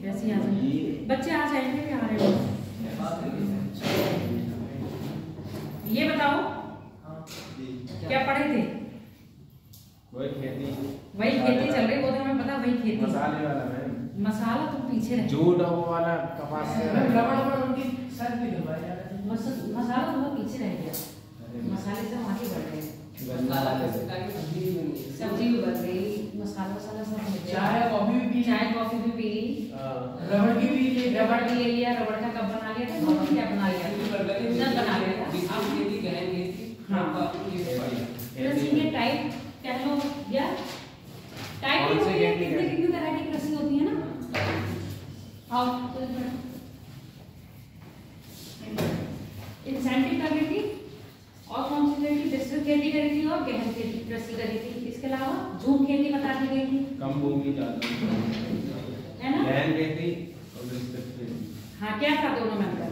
वैसे आ जाएंगे बच्चे, आ जाएंगे भी, आ रहे हो। ये बताओ क्या पढ़े थे? वही खेती चल रही, वो तो हमें पता, वही खेती। मसाले वाला मैम, मसाला तो पीछे रहे, जूट और वो वाला कपास से मसाला तो वो पीछे रह गया, मसाले से आगे बढ़ रहे हैं। सब्जी भी बन गई, मसाला सब, चाय कॉफी भी पी ली, रबड़ भी ले लिया, रबड़ का कप बना लिया था, क्या बना लिया, सब बना लिया था। ये टाइप कह लो या टाइप ही होती है, कितने तरह की कृषि होती है ना। और इंसेंटिव कर रही थी, और कौन सी करी थी? विस्तृत खेती करी थी और गहन खेती कृषि करी थी। इसके अलावा झूम खेती बता दी गई थी, कम भूमि ज्यादा है ना, गहन खेती और विस्तृत खेती। हाँ, क्या था दोनों में अंतर?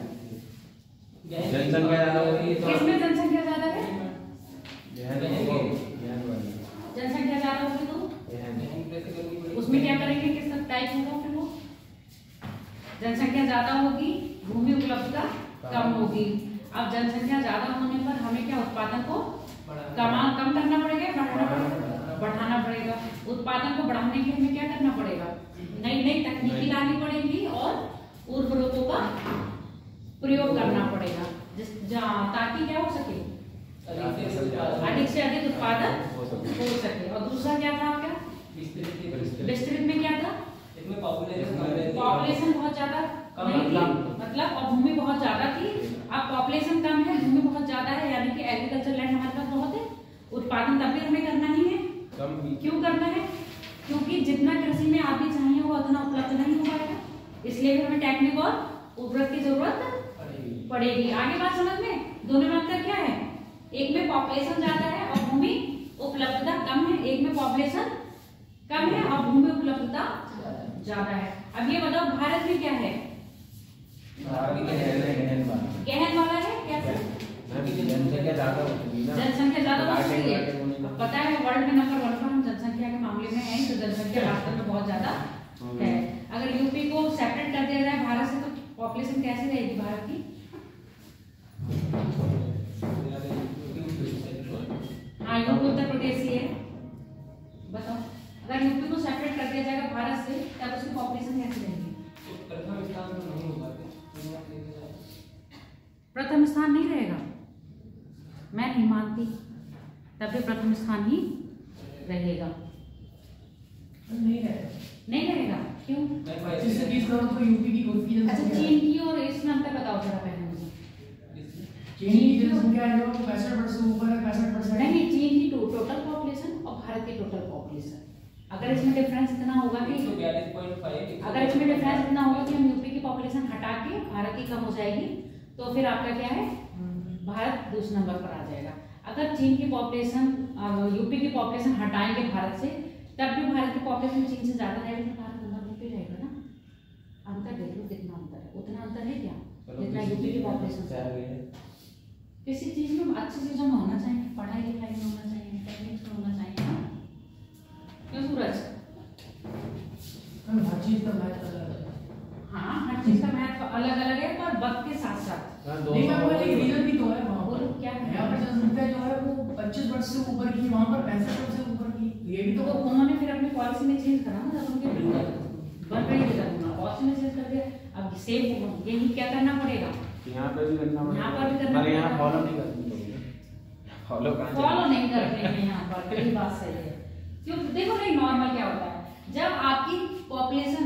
जनसंख्या ज्यादा होगी, किसमें जनसंख्या ज्यादा है? जनसंख्या ज्यादा होगी तो उसमें क्या करेंगे, किस टाइप होगा फिर वो? जनसंख्या ज्यादा होगी, भूमि उपलब्धता कम होगी। अब जनसंख्या ज्यादा होने पर हमें क्या, उत्पादन को कम करना पड़ेगा, बढ़ाना पड़ेगा। उत्पादन को बढ़ाने के लिए हमें क्या करना पड़ेगा, नई तकनीकी लानी पड़ेगी और उर्वरकों का प्रयोग करना पड़ेगा, ताकि क्या हो सके, अधिक से अधिक उत्पादन हो सके। और दूसरा क्या था आपका? विस्तृत में क्या था? पॉपुलेशन बहुत ज्यादा नहीं थी, मतलब, और भूमि बहुत ज्यादा थी। अब पॉपुलेशन कम है, भूमि बहुत ज्यादा है, यानी कि एग्रीकल्चर लैंड हमारे पास बहुत है, उत्पादन तब भी हमें करना ही है। क्यों करना है? क्योंकि जितना कृषि में आदमी चाहिए वो उतना उपलब्ध नहीं हो पाएगा, इसलिए हमें टेक्निक और उर्वरक की जरूरत पड़ेगी। आगे बात समझ में? दोनों में अंतर क्या है? एक में पॉपुलेशन ज्यादा है और भूमि उपलब्धता कम है, एक में पॉपुलेशन कम है और भूमि उपलब्धता ज्यादा है। अब ये बताओ भारत में क्या है? गहन वाला है, कैसे? जनसंख्या ज्यादा होती है, जनसंख्या ज्यादा होती है। पता है वर्ल्ड में नंबर 1 पर हम जनसंख्या के मामले में हैं, तो जनसंख्या वास्तव में बहुत ज्यादा है। अगर यूपी को सेपरेट कर दिया जाए भारत से, तो पॉपुलेशन कैसे रहेगी भारत की? हाँ, यूपी उत्तर प्रदेश ही है। बताओ, अगर यूपी को सेपरेट कर दिया जाएगा भारत से, तब उसकी पॉपुलेशन कैसे रहेगी? प्रथम स्थान नहीं रहेगा, मैं नहीं मानती, तब भी प्रथम स्थान ही रहेगा। नहीं रहेगा क्यों? 25 से 30 करोड़ तो यूपी की खुद की अच्छा, चीन की और इसमें अंतर बताओ जरा पहले मुझे। चीन की जनसंख्या जो 65% से ऊपर है, 65%। नहीं, चीन की टोटल पॉपुलेशन और भारत की टोटल पॉपुलेशन, अगर इसमें डिफरेंस इतना होगा कि अगर इसमें डिफरेंस इतना होगा कि हम यूपी की पॉपुलेशन हटा के भारत की कम हो जाएगी, तो फिर आपका क्या है, भारत दूसरे नंबर पर आ जाएगा। अगर चीन की पॉपुलेशन, यूपी की पॉपुलेशन हटाएंगे भारत से, तब भी भारत की पॉपुलेशन चीन से ज्यादा रहेगी, तो भारत नंबर 1 पे रहेगा ना। अंतर देख लो कितना अंतर है, उतना अंतर है क्या जितना यूपी की पॉपुलेशन से। किसी चीज में, अच्छी चीजों में होना चाहिए, पढ़ाई लिखाई में होना चाहिए, टेक्निक्स में होना चाहिए ना। क्यों सूरज? हर चीज का महत्व अलग है। हाँ, हर चीज का महत्व अलग अलग है, पर वक्त के साथ साथ। नहीं, मैं बोल रही रीजन भी तो है वहाँ पर। क्या है? यहाँ पर जनसंख्या जो है वो 25% से ऊपर की, वहाँ पर 65% से ऊपर की। ये भी तो उन्होंने फिर अपनी पॉलिसी में चेंज करा ना, जब उनके बन रही थी तब उन्होंने पॉलिसी में चेंज कर दिया। अब सेम यही क्या करना पड़ेगा, यहाँ पे भी करना पड़ेगा, यहाँ पर भी करना पर यहाँ पड़ेगा। फॉलो नहीं करते लोग, फॉलो नहीं करते हैं यहाँ पर, कई बात सही है। क्यों? देखो नहीं, नॉर्मल क्या होता है, जब आपकी पॉपुलेशन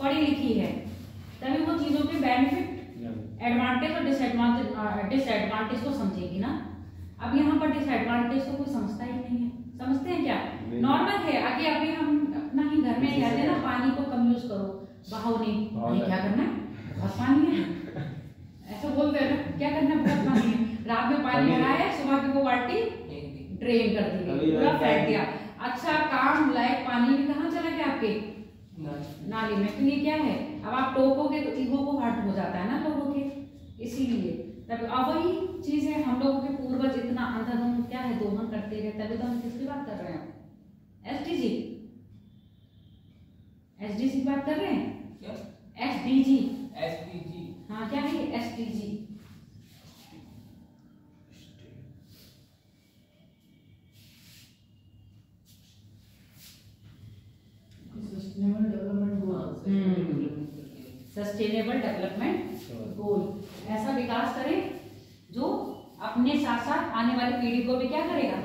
पढ़ी लिखी है, तभी वो चीजों के बेनिफिट, एडवांटेज और डिसएडवांटेज को समझेगी ना। अब यहाँ पर डिसएडवांटेज को कोई समझता ही नहीं है। समझते हैं क्या? नॉर्मल है, आगे अभी हम अपना ही घर में कहते हैं ना, पानी को कम यूज करो, बहाव नहीं, क्या करना है, बहुत पानी है, ऐसा बोलते हैं ना, क्या करना है, बहुत पानी है, रात में पानी भरा है, सुबह की वो बाल्टी ड्रेन कर दी गई, पूरा फेंक दिया। अच्छा, काम लायक पानी भी कहाँ चला गया आपके? नाली में। तो ये क्या है, अब आप टोकोगे तो ईगो को हर्ट हो जाता है ना लोगों के, इसीलिए तब अब वही चीज है, हम लोगों के पूर्वज इतना अंधाधुंध क्या है दोहन करते गए, तभी तो हम किसकी बात कर रहे हैं, एसडीजी। एसडीजी की बात कर रहे हैं क्या? एसडीजी। एसडीजी। हाँ क्या है एसडीजी? Sustainable development goal. ऐसा विकास करें जो अपने साथ साथ आने वाली पीढ़ी को भी क्या करेगा?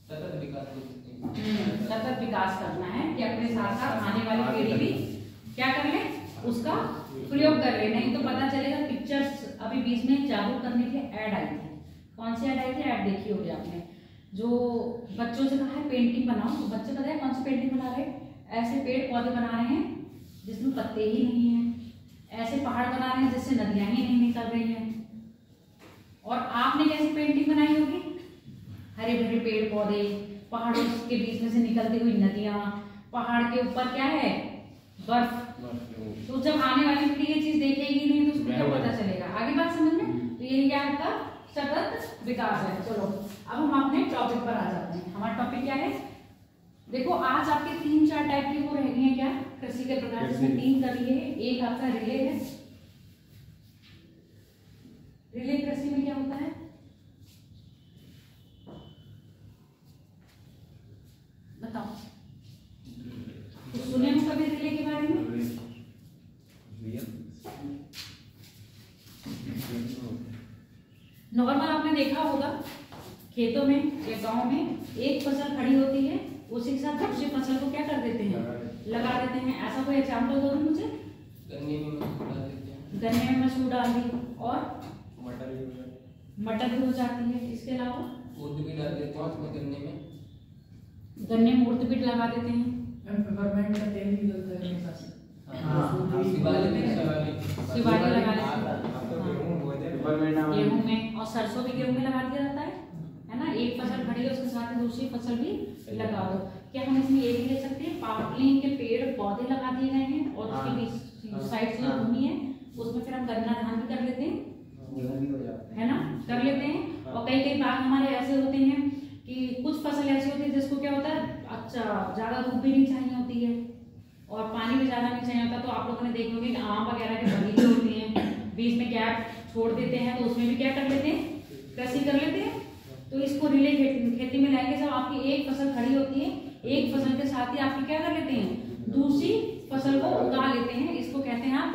सतत विकास। सतत विकास करना है कि अपने साथ साथ आने वाली पीढ़ी भी क्या कर ले, उसका प्रयोग कर ले। नहीं तो पता चलेगा पिक्चर्स अभी बीच में जागरूक करने के ऐड आई थी। कौन सी ऐड आई थी? ऐड देखी होगी आपने, जो बच्चों से कहा है पेंटिंग बनाओ, तो बच्चे पता है कौन सी पेंटिंग बना रहे हैं? ऐसे पेड़ पौधे बना रहे हैं जिसमें पत्ते ही नहीं है, ऐसे पहाड़ बना रहे हैं जिससे नदियां ही नहीं निकल रही हैं। और आपने कैसी पेंटिंग बनाई होगी? हरे भरे पेड़ पौधे, पहाड़ों के बीच में से निकलती हुई नदियां, पहाड़ के ऊपर क्या है? बर्फ। तो जब आने वाली पीढ़ी ये चीज देखेगी नहीं तो उसको क्या पता चलेगा? आगे बात समझ में? तो यही क्या आपका सतत विकास है। चलो अब हम अपने टॉपिक पर आ जाते हैं। हमारा टॉपिक क्या है? देखो आज आपके 3-4 टाइप की वो रह गई है क्या कृषि के प्रकार, जिसमें 3 कर लिए हैं। एक आपका रिले है। रिले कृषि में क्या होता है? बताओ, तो सुने हो कभी रिले के बारे में? नॉर्मल आपने देखा होगा खेतों में या गांव में एक फसल खड़ी होती है, उसी के साथ दूसरी फसल को क्या कर देते हैं? लगा देते हैं। ऐसा कोई एग्जाम्पल दो मुझे। गन्ने में मसूर डाल देते हैं। गन्ने में मसूर डाल दी और मटर भी हो जाती है। इसके अलावा उर्द भी डाल देते हैं उसमें। गन्ने में उर्द भी लगा देते हैं। पेपरमेंट का तेल भी डलता है मेरे पास। शिवाली लगा लेते हैं गेहूं में, और सरसों भी गेहूं में लगा दिया जाता है ना। एक फसल खड़ी है उसके साथ दूसरी फसल भी लगा दो। क्या हम इसमें ये भी ले सकते हैं? पापलेन के पेड़ पौधे लगा दिए गए हैं और उसके बीच साइड से जो भूमि है उसमें फिर हम गन्ना धान भी कर लेते हैं, है ना, कर लेते हैं। और कई कई बाग हमारे ऐसे होते हैं कि कुछ फसल ऐसी होती है जिसको क्या होता है, अच्छा ज्यादा धूप भी नहीं चाहिए होती है और पानी भी ज्यादा नहीं चाहिए होता। तो आप लोगों ने देखे होंगे कि आम वगैरह के बगीचे होते हैं, बीच में गैप छोड़ देते हैं, तो उसमें भी क्या कर लेते हैं? कृषि कर लेते हैं। तो इसको रिले खेती में लाएंगे। जब आपकी एक फसल खड़ी होती है, एक फसल के साथ ही आपकी क्या कर लेते हैं? दूसरी फसल को उगा लेते हैं। इसको कहते हैं आप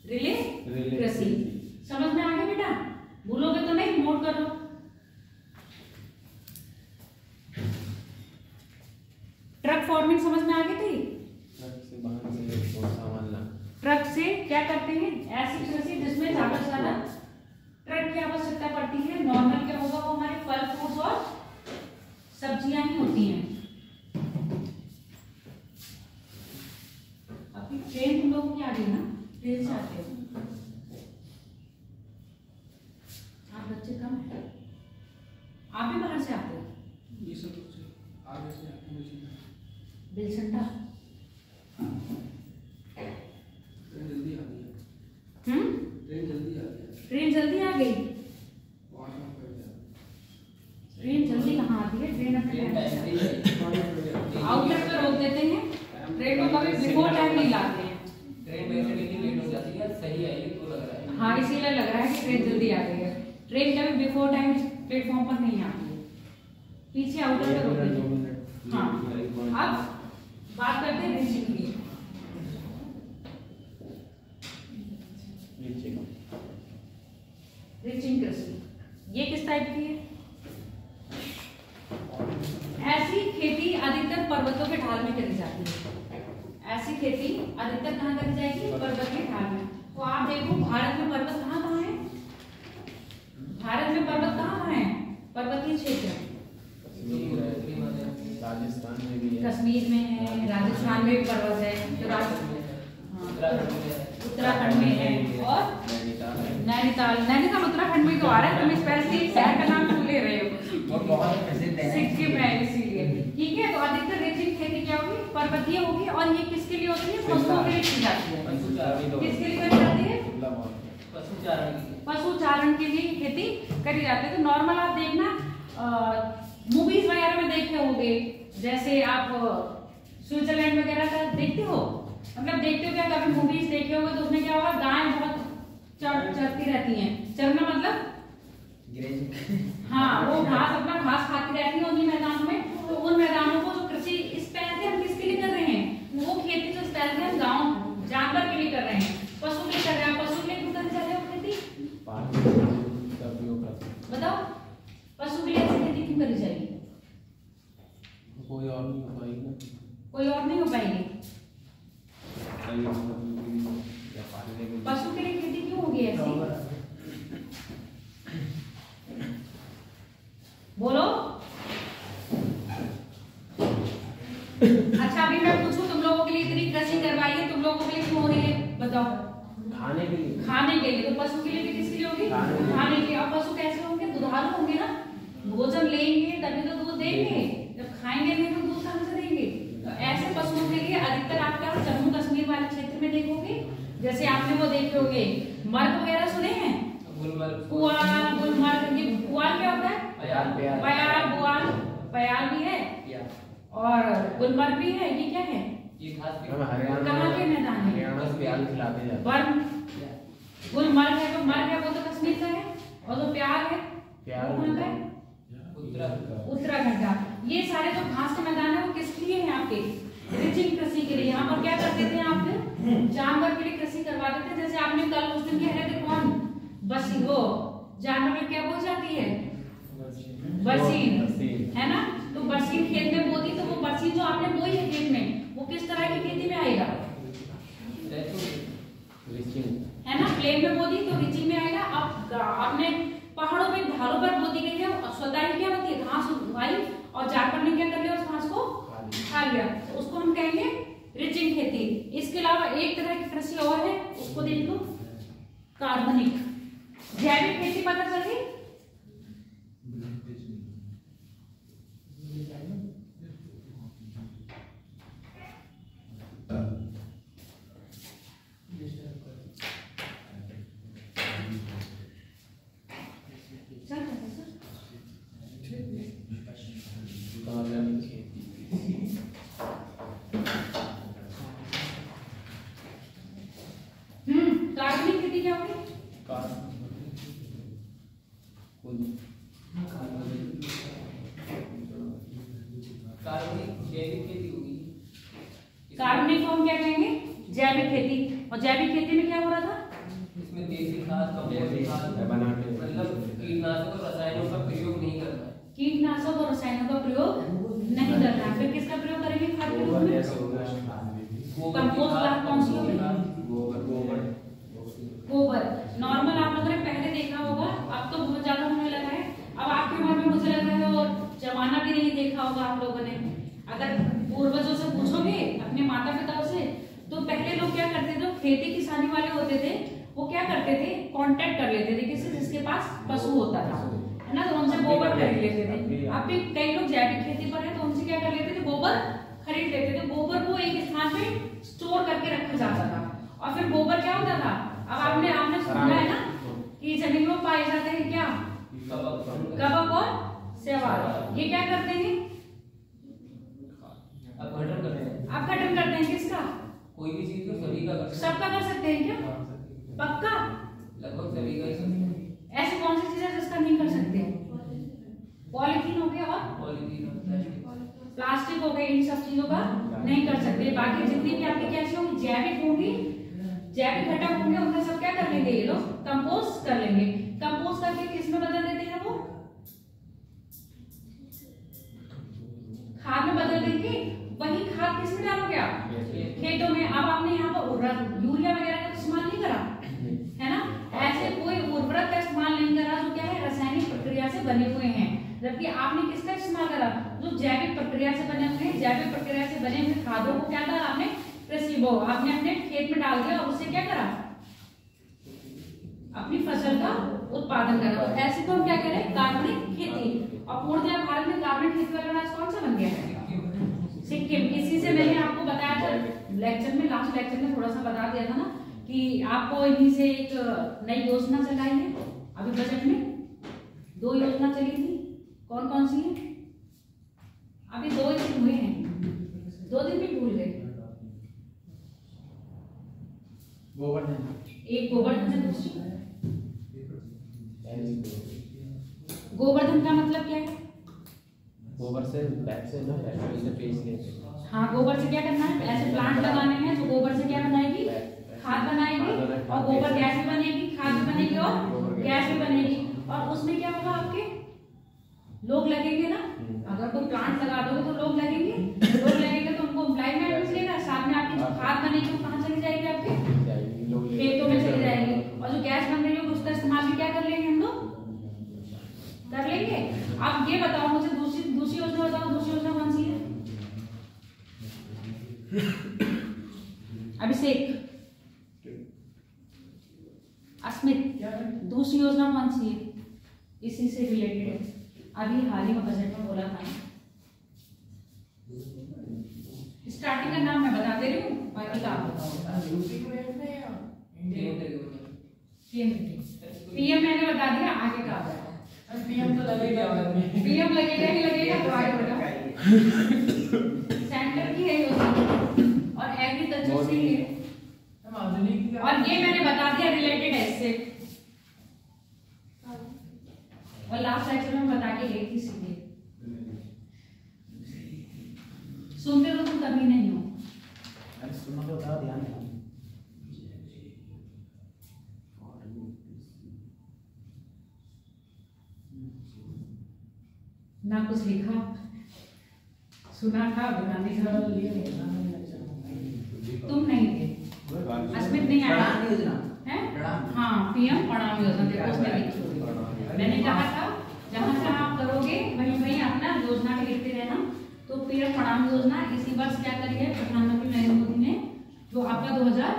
रिले कृषि। समझ में आ गया बेटा? भूलोगे तो नहीं, नोट कर लो। ट्रक फार्मिंग समझ में आ गई थी? ट्रक से क्या करते हैं? ऐसी कृषि जिसमें ज्यादा से ज्यादा ट्रक की आवश्यकता पड़ती है। नॉर्मल क्या होगा? वो हमारे फल फ्रूट्स और सब्जियां ही होती हैं। आपकी ट्रेन तुम लोगों की आ रही है ना, ट्रेन से आते हो आप, बच्चे कम है, आप भी बाहर से आते हो? ये सब आगे से आते हैं बिलसंटा ट्रेन जल्दी आ गई। ट्रेन जल्दी आ गई। ट्रेन जल्दी कहाँ आती है? ट्रेन अपने टाइम से आउटर पे रोक देते हैं। ट्रेन को कभी बिफोर टाइम नहीं लाते हैं। ट्रेन बेसिकली लेट हो जाती है, सही है ये तो लग रहा है। हाँ इसीलिए लग रहा है कि ट्रेन जल्दी आ गई है। ट्रेन कभी बिफोर टाइम प्लेटफॉर्म पर नहीं आती है, पीछे आउटर पे रोक देते हैं। हाँ अब बात करते हैं रिचिंग की। रिचिंग कृषि ये किस टाइप की है? ऐसी खेती अधिकतर पर्वतों के ढाल में करी जाती है। ऐसी खेती अधिकतर कहाँ करी जाएगी? पर्वत के ढाल में। तो आप देखो भारत में पर्वत कहाँ कहाँ है? भारत में पर्वत कहाँ कहाँ है? पर्वतीय क्षेत्र राजस्थान में भी है, कश्मीर में है, राजस्थान में भी पर्वत है, उत्तराखंड में है और नैनीताल उत्तराखंड में तो आ रहा है। तुम स्पेशली शहर का नाम भूल रहे हो, सिक्किम है इसीलिए। ठीक है, तो अधिकतर रेचिंग खेती क्या होगी? पर्वतीय होगी। और ये किसके लिए होती है? पशुओं के लिए की जाती है। किसके लिए करी जाती है? पशुचारण के लिए खेती करी जाती है। तो नॉर्मल आप देखना मूवीज वगैरह में देखे होंगे, जैसे आप स्विट्जरलैंड वगैरह का देखते हो, मतलब देखते हो क्या, कभी मूवीज देखे होगे तो उसमें क्या होगा, गायें बहुत चरती रहती हैं। चरना मतलब हाँ, वो घास अपना घास खाती रहती है उन्हीं मैदानों में। तो उन मैदानों को जो कृषि इस पहले हम किसके लिए कर रहे हैं, वो खेती जो पहले हम गाँव जानवर के लिए कर रहे हैं, पशु के लिए कर रहे हैं। पशु के लिए क्यों करने जा रहे हो खेती, बताओ, पशु के लिए ऐसी खेती क्यों करी जाएगी, कोई और नहीं हो पाएगी ना, कोई और नहीं हो पाएगी। पशु के लिए खेती क्यों होगी ऐसी, बोलो। अच्छा अभी मैं पूछूं, तुम लोगों के लिए इतनी कृषि करवाई है, तुम लोगों के लिए क्यों हो रही है बताओ, खाने के लिए, खाने के लिए। तो पशु के लिए भी किसके लिए होगी, खाने के लिए। और पशु कैसे होंगे, दुधारू होंगे ना, भोजन लेंगे तभी तो दूध देंगे, जब खाएंगे नहीं तो दूध कहां से देंगे। तो ऐसे पशुओं के लिए अधिकतर आपका जम्मू कश्मीर वाले क्षेत्र में देखोगे, जैसे आपने वो देखे होंगे मर्ग वगैरह सुने हैं, पुआल, गुलमर्ग। ये पुआल क्या होता है, पयाल, बुआल, पयाल भी है और गुलमर्ग भी है। ये क्या है, ये खास कहाँ के मैदान है, बर्म। गुलमर्ग है, तो मर्ग है वो तो कश्मीर का है, और जो प्याल है वो कहाँ का है, उत्तराखंड का। ये सारे जो घास के मैदान है वो किसके लिए है, आपके रिचिंग कृषि के लिए। यहाँ पर क्या करते थे आप, जानवर के लिए कृषि करवाते थे। जैसे आपने कल उस दिन कह रहे थे कौन, बसी, वो जानवर में क्या हो जाती है, बरसीन, है ना। तो बरसीन खेत में बो दी, तो वो बरसीन जो आपने बोई है खेत में, वो किस तरह की खेती में आएगा, है ना। प्लेन में बो दी तो रिचिंग में आएगा। अब आपने पहाड़ों पे ढालों पर बो दी गई है, स्वतः ही क्या होती है, घास उगाई और जानवर ने क्या कर लिया, उस घास को खा लिया, तो उसको हम कहेंगे रिचिंग खेती। इसके अलावा एक तरह की कृषि और है, उसको देख लो, कार्बनिक। जैविक खेती पता चल गई, कार्बनिक खेती क्या होगी, कार्बनिक को हम क्या कहेंगे, जैविक खेती। और जैविक खेती में क्या हो रहा था, इसमें देसी खाद, कंपोस्ट खाद, मतलब कीटनाशक और रसायनों का प्रयोग नहीं करना है, कीटनाशक और रसायनों का प्रयोग नहीं करना है। फिर किसका प्रयोग करेंगे खाद के रूप में, कंपोस्ट खाद कौन सी होगी, गोबर। नॉर्मल आप लोगों ने पहले देखा होगा, अब तो बहुत ज्यादा होने लगा है। अब आपके घर में मुझे लग रहा है और जमाना भी नहीं देखा होगा आप लोगों ने। अगर पूर्वजों से पूछोगे, अपने माता पिताओं से, तो पहले लोग क्या करते थे, जो खेती किसानी वाले होते थे वो क्या करते थे, कांटेक्ट कर लेते थे किसी जिसके पास पशु होता था, है ना, तो उनसे गोबर खरीद लेते थे। अब भी कई लोग जैविक खेती पर है तो उनसे क्या कर लेते थे, गोबर खरीद लेते थे। गोबर को एक स्थान पे स्टोर करके रखा जाता था, और फिर गोबर क्या होता था, अब आपने सुना है ना कि जमीन में पाए जाते हैं क्या, कवक और शैवाल। ये क्या करते हैं, अब गठन करते हैं, आप गठन करते हैं किसका, कोई भी चीज को सभी का कर सकते हैं, सबका कर सकते हैं क्या, पक्का, लगभग सभी का ही सकते हैं। ऐसी कौन सी चीज है जिसका नहीं कर सकते, पॉलीथीन हो गया और पॉलीथीन, प्लास्टिक हो गए, इन सब चीजों का नहीं कर सकते। बाकी जितनी भी आपकी कैसी होंगी, जैविक होंगी, जैविक घटक होंगे, उनका सब क्या कर लेंगे, ये लोग कंपोस्ट कर लेंगे। कंपोस्ट करके किसमें बदल देते हैं, वो खाद में बदल देंगे। वही खाद किसमें डालोगे आप, खेतों में। अब आपने यहाँ पर यूरिया वगैरह का इस्तेमाल नहीं करा, है ना, ऐसे कोई उर्वरक का इस्तेमाल नहीं करा जो क्या है, रासायनिक प्रक्रिया से बने हुए हैं। जबकि आपने किसका इस्तेमाल करा, जो जैविक प्रक्रिया से बने हुए हैं। जैविक प्रक्रिया से बने हुए खादों को क्या करा आपने, कृषि वो आपने अपने खेत में डाल दिया और उससे क्या करा, अपनी फसल का उत्पादन करा। तो ऐसे को हम क्या कह रहे हैं, कार्बनिक खेती। और पूर्णतः भारत में कार्बनिक खेती वाला राज्य कौन सा बन गया है, सिक्किम। इसी से मैंने आपको बताया था लेक्चर में, लास्ट लेक्चर में थोड़ा सा बता दिया था ना कि आपको इन्हीं से एक नई योजना चलाई है। अभी बजट में 2 योजना चली थी, कौन कौन सी है, अभी 2 ही हुए हैं, 2 दिन में भूल गए। एक गोवर्धन है, दूसरी गोवर्धन का मतलब क्या है? गोबर से बैक से ना बैक से पेस्ट लेते। हाँ, गोबर से क्या करना है? ऐसे प्लांट लगाने हैं तो गोबर से क्या बनाएगी? खाद बनाएगी, और गोबर गैस भी बनेगी, खाद भी बनेगी और गैस भी बनेगी। और उसमें क्या होगा? आपके लोग लगेंगे ना। अगर कोई प्लांट लगा दोगे तो लोग लगेंगे, लोग लगेंगे तो उनको एम्प्लॉयमेंट मिलेगा। साथ में आपकी जो खाद बनेगी वो कहाँ चली जाएगी? आपके खेतों में चली जाएगी। और जो गैस बन रही है उसका इस्तेमाल भी क्या कर लेंगे हम लोग? कर लेंगे। अब ये बताओ मुझे, दूसरी योजना बताओ, दूसरी योजना कौन सी है? अभिषेक, अस्मित, दूसरी योजना कौन सी है? इसी से रिलेटेड है, अभी हाल ही में बजट में बोला था। स्टार्टिंग का नाम मैं बता दे रही हूँ, बाकी का आप बताओ। पीएम मैंने बता दिया, आगे का आप बताओ। पीएम तो लगेगा, पीएम लगेगा ही लगेगा, तो आगे बढ़ाओ। सेंटर की है योजना और एग्रीकल्चर से ही है, और ये मैंने बता दिया रिलेटेड है इससे, और लास्ट लेक्चर में बता के गई थी सीधे। सुनते तो तुम कभी नहीं हो। सुनना तो था, ध्यान देना। ना कुछ लिखा, सुना था, बनाने का तुम नहीं थे, अस्मित नहीं आया है। हाँ, पीएम प्रणाम योजना, देखो उसमें लिखी हुई। मैंने कहा था जहाँ जहाँ आप करोगे वहीं वहीं अपना योजना भी लिखते रहना। तो पीएम प्रणाम योजना इसी वर्ष क्या करी है प्रधानमंत्री नरेंद्र मोदी ने, जो आपका 2000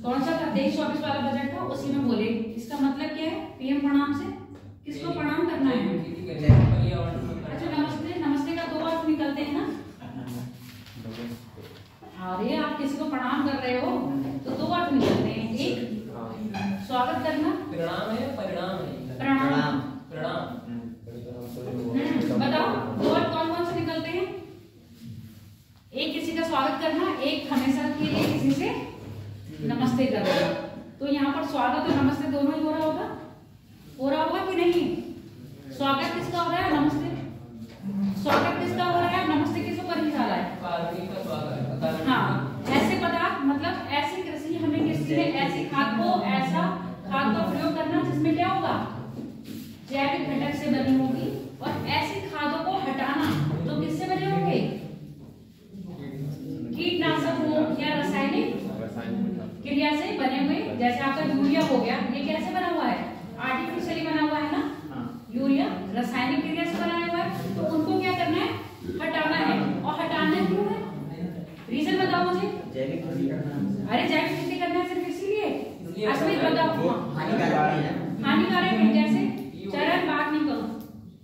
कौन सा था 23-24 वाला बजट था, उसी में बोले। इसका मतलब क्या है? पीएम प्रणाम से किसको प्रणाम करना है? अच्छा, नमस्ते, नमस्ते का 2 अर्थ निकलते हैं ना। अरे आप किसी को प्रणाम कर रहे हो तो 2 अर्थ निकलते हैं। एक स्वागत करना, प्रणाम है, परिणाम है। प्रणाम, प्रणाम। बताओ 2 अर्थ कौन कौन से निकलते हैं? एक किसी का स्वागत करना, एक हमेशा के लिए किसी से नमस्ते करना। तो यहाँ पर स्वागत और नमस्ते दोनों ही हो रहा होगा कि नहीं? स्वागत किसका हो रहा है? नमस्ते। स्वागत किसका हो रहा है? नमस्ते किसको कर जा रहा है? हाँ, ऐसे पदार्थ मतलब ऐसी कृषि, हमें किसी ने ऐसी खाद को, ऐसा खाद का प्रयोग करना जिसमें क्या होगा? जैविक घटक से बनी होगी। और ऐसी खादों को हटाना तो किससे बने होंगे? कीटनाशक हो या रासायनिक क्रिया से बने हुए। जैसे आपका यूरिया हो गया, ये कैसे बना हुआ है? आर्टिफिशियली बना हुआ है ना। यूरिया रासायनिक क्रिया से बनाया हुआ है, तो उनको क्या करना है? हटाना है। और हटाना क्यों है? रीजन बताओ मुझे। अरे जैविक खेती करना है सिर्फ इसीलिए? अस्मित बताओ। हानिकारक है कैसे? चरण बात नहीं करो।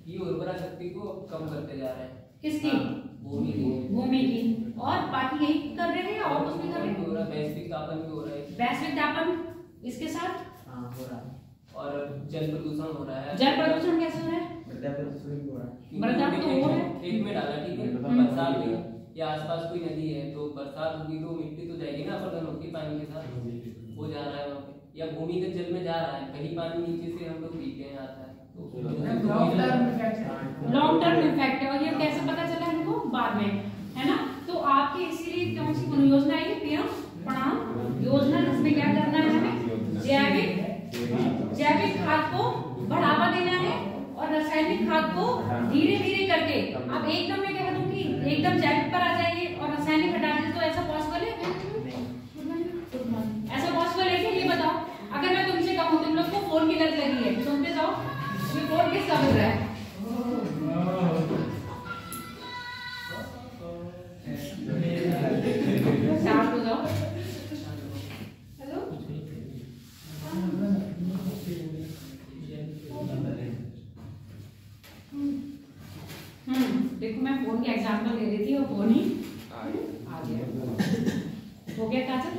ये उर्वरा शक्ति को कम करते जा रहे हैं। किसकी? भूमि की। और बाकी यही कर रहे हैं और कुछ नहीं कर रहे। वैश्विक तापन भी हो रहा है। वैश्विक तापन इसके साथ हो रहा है। और जल प्रदूषण हो रहा है। जल प्रदूषण कैसे हो रहा है? मृदा प्रदूषण भी हो रहा है। मृदा तो हो रहा है। खेत में डाला, ठीक है, बरसात हुई या आसपास कोई नदी है तो बरसात होगी तो मिट्टी तो जाएगी ना, अपरदन होगी पानी के साथ, वो जा रहा है वहाँ पे, या भूमिगत जल में जा रहा है, कहीं पानी नीचे से हम लोग पीते हैं आता है। लॉन्ग टर्म इफेक्ट है। और ये कैसे पता चला हमको? बाद में, है ना। तो आपकी इसीलिए कौन सी योजना है? पीएम प्रणाम योजना, जिसमें क्या करना है? हमें जैविक खाद को बढ़ावा देना है और रासायनिक खाद को धीरे धीरे करके। अब एकदम मैं कह दूं कि एकदम जैविक पर आ जाइए और रासायनिक हटा दीजिए, तो ऐसा पॉसिबल है? ऐसा पॉसिबल है कि? ये बताओ। अगर मैं तुमसे कहूँ, तुम लोग को फोन की लत लगी है, सुनते जाओ, ये फोन किसका बज रहा है? शांत हो जाओ। हेलो, देखो मैं फोन के एग्जाम्पल दे रही थी और फोन ही आ गया। हो गया काजल?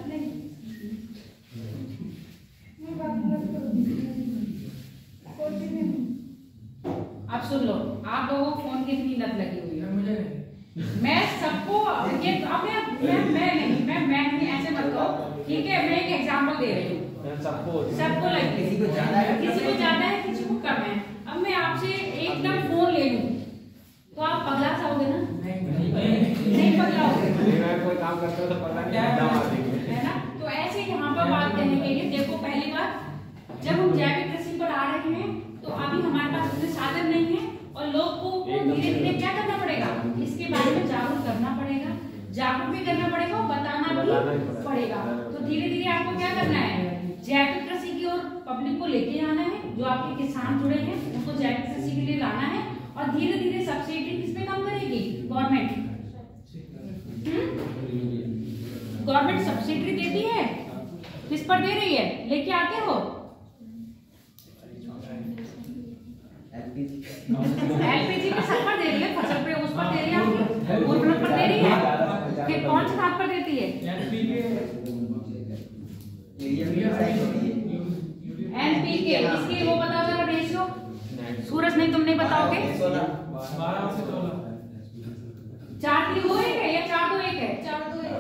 अब सुन लो, आप लोगों को फोन की इतनी लत लगी हुई है, मुझे नहीं। मैं सबको ये अब मैं नहीं ऐसे मत कहो, ठीक है? मैं एक एग्जांपल दे रही हूँ, सबको लगे, किसी को ज्यादा है किसी को कम है। अब मैं आपसे एकदम फोन ले लूं तो आप पगला जाओगे ना? नहीं पगलाओगे, कोई काम करते हो तो पगला नहीं है ना? तो ऐसे यहाँ पर बात करने के लिए देखो, पहली बार जब हम जैविक कृषि पर आ रहे हैं तो अभी हमारे पास उतने साधन नहीं है और लोग को धीरे धीरे क्या करना पड़ेगा, इसके बारे में जागरूक करना पड़ेगा, जागरूक भी करना पड़ेगा और बताना भी पड़ेगा। तो धीरे धीरे आपको क्या करना है, जैविक कृषि की ओर पब्लिक को लेके आना है। जो आपके किसान जुड़े हैं उनको जैविक कृषि के लिए लाना है और धीरे धीरे सब्सिडी किस पे कम करेगी, गवर्नमेंट। गवर्नमेंट सब्सिडी देती है, किस पर दे रही है, लेके आते हो एलपीजी पे सब पर दे रही है, फसल पे उस पर दे रही है, आपकी उर्वरक पर दे रही है, कि कौन सी खाद पर देती है, एनपीके। इसकी वो बताओ जरा रेशियो, सूरज नहीं तुम नहीं बताओगे, 4-3-2-1 है या 4-2-1 है, 4-2-1।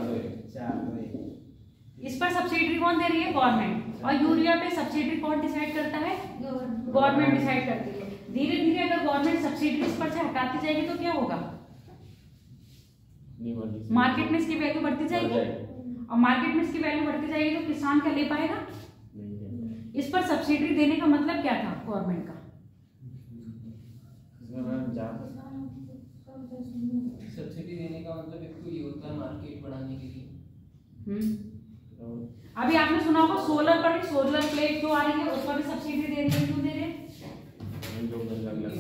इस पर सब्सिडी कौन दे रही है, गवर्नमेंट। और यूरिया पे सब्सिडी कौन डिसाइड करता है, गवर्नमेंट डिसाइड करती है। धीरे धीरे अगर गवर्नमेंट सब्सिडी इस पर से हटाती जाएगी तो क्या होगा, मार्केट में इसकी वैल्यू बढ़ती जाएगी और मार्केट में इसकी वैल्यू बढ़ती जाएगी तो किसान क्या ले पाएगा। इस पर सब्सिडी देने का मतलब क्या था गवर्नमेंट का, सब्सिडी देने का मतलब एक तो ये होता है मार्केट बढ़ाने के लिए। अभी आपने सुना होगा सोलर पर, सोलर प्लेट जो आ रही है उस पर भी सब्सिडी दे रही है, क्यों दे रहे हैं,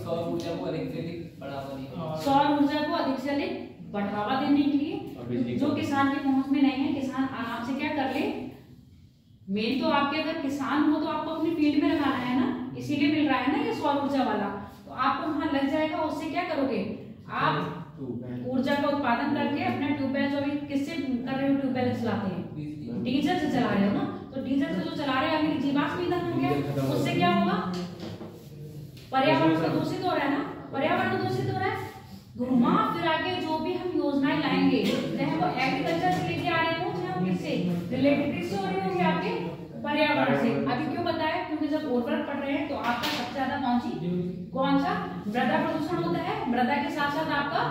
सौर ऊर्जा को अधिक से अधिक बढ़ावा देने, सौर ऊर्जा को अधिक से अधिक बढ़ावा देने के लिए। जो किसान की पहुंच में नहीं है, किसान आराम से क्या कर ले, मेन तो आपके अगर किसान हो तो आपको अपनी फील्ड में लगाना है ना, इसीलिए मिल रहा है ना ये सौर ऊर्जा वाला, तो आपको वहां लग जाएगा। उससे क्या करोगे आप, ऊर्जा का उत्पादन करके अपना ट्यूबवेल, जो भी किससे कर रहे हो, ट्यूबवेल चलाते हैं, डीजल से चला रहे हो ना, तो डीजल से जो चला रहे हैं जीवाश्म ईंधन हो गया, उससे क्या होगा, पर्यावरण तो दूषित हो रहा है ना, पर्यावरण दूषित हो रहा है। घुमा फिर आके जो भी हम योजनाएं लाएंगे, चाहे वो एग्रीकल्चर से लेके आ रहे हो, चाहे हम किससे रिलेटेड से हो रही होगी, आपके पर्यावरण से। अभी क्यों बताया, क्योंकि जब उर्वरक पड़ रहे हैं तो आपका सबसे ज्यादा कौन सा मृदा प्रदूषण होता है, मृदा के साथ साथ आपका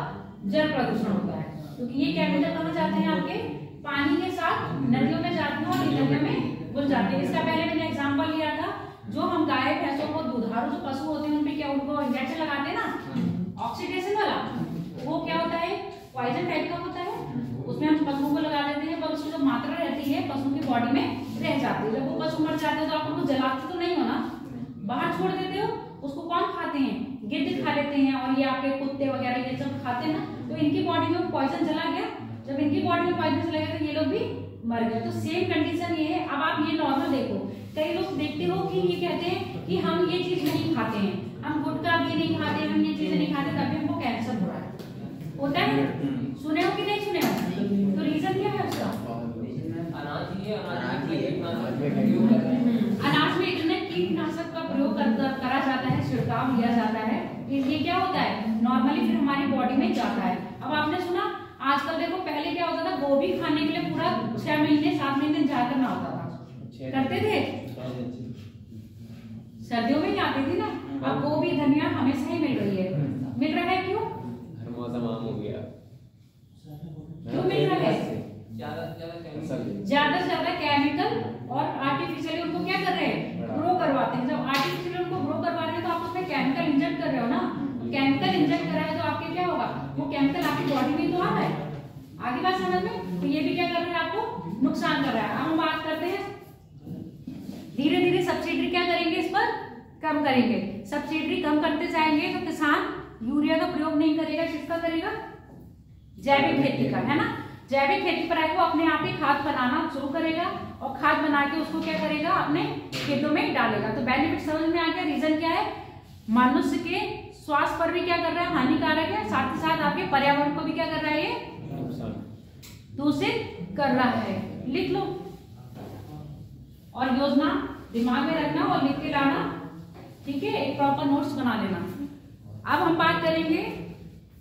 जल प्रदूषण होता है, क्योंकि ये केमिकल कहाँ जाते हैं, आपके पानी के साथ नदियों में जाते हैं और नदियों में घुल जाते हैं। इसका पहले मैंने एग्जांपल लिया था, जो हम गाय भैंसों को, दुधारू जो पशु होते हैं उनपे क्या, उनको इंजेक्शन लगाते हैं ना, ऑक्सीडेशन वाला, वो क्या होता है, पॉइजन टाइप का होता है, उसमें हम पशुओं को लगा देते हैं, पर उसकी जो मात्रा रहती है पशु की बॉडी में रह जाती है। जब वो पशु मर जाते हैं तो आप उनको जलाते तो नहीं हो ना, बाहर छोड़ देते हो, उसको कौन खाते हैं, गिद्ध खा लेते हैं, और ये आपके कुत्ते वगैरह ये सब खाते हैं ना, तो इनकी बॉडी में पॉइजन चला गया। जब इनकी बॉडी में पॉइजन चला गया तो ये लोग भी मर गए। तो सेम कंडीशन ये है। अब आप ये नॉर्मल देखो, कई लोग देखते हो कि ये कहते हैं कि हम ये चीज नहीं खाते हैं, हम गुटखा भी नहीं खाते, हम ये चीजें नहीं खाते, तभी हमको कैंसर हो रहा है, होता है, सुने हो कि नहीं सुने हो, तो रीजन क्या है उसका, अनाज में इतने कीटनाशक का प्रयोग करा जाता है, छिड़काव लिया जाता है, ये क्या होता है, नॉर्मली फिर हमारी बॉडी में जाता है। अब आपने सुना आजकल देखो, पहले क्या होता था, गोभी खाने के लिए पूरा 6 महीने 7 महीने इंतजार करना होता था, करते थे, सर्दियों में ही आती थी ना। अब गोभी धनिया हमेशा ही मिल रही है, मिल रहा है क्यों, मौसम आम हो गया, क्यों मिल रहा है, ज्यादा से ज्यादा केमिकल और आर्टिफिशियली उनको क्या कर रहे हैं, ग्रो करवाते हैं। जब आर्टिफिशियली उनको ग्रो करवा रहे हैं तो आप उसमें केमिकल इंजेक्ट कर रहे हो ना, केमिकल इंजेक्ट कर रहा है तो आपके क्या होगा, वो केमिकल आपकी बॉडी में तो आ रहा है, आगे बात समझ में, तो ये भी क्या कर रहा है, आपको नुकसान कर रहा है। अब हम बात करते हैं, धीरे धीरे सब्सिडी क्या करेंगे, इस पर कम करेंगे, सब्सिडी कम करते जाएंगे तो किसान यूरिया का प्रयोग नहीं करेगा, किसका करेगा, जैविक खेती का, है ना। जैविक खेती पर आएगा, वो अपने आप ही खाद बनाना शुरू करेगा और खाद बना के उसको क्या करेगा, अपने खेतों में डालेगा। तो बेनिफिट समझ में आ गया। रीजन क्या है, मनुष्य के स्वास्थ्य पर भी क्या कर रहा है, हानिकारक है, साथ ही साथ आपके पर्यावरण को भी क्या कर रहा है, ये दूषित कर रहा है। लिख लो और योजना दिमाग में रखना और लिख के लाना, ठीक है, एक प्रॉपर नोट्स बना लेना। अब हम बात करेंगे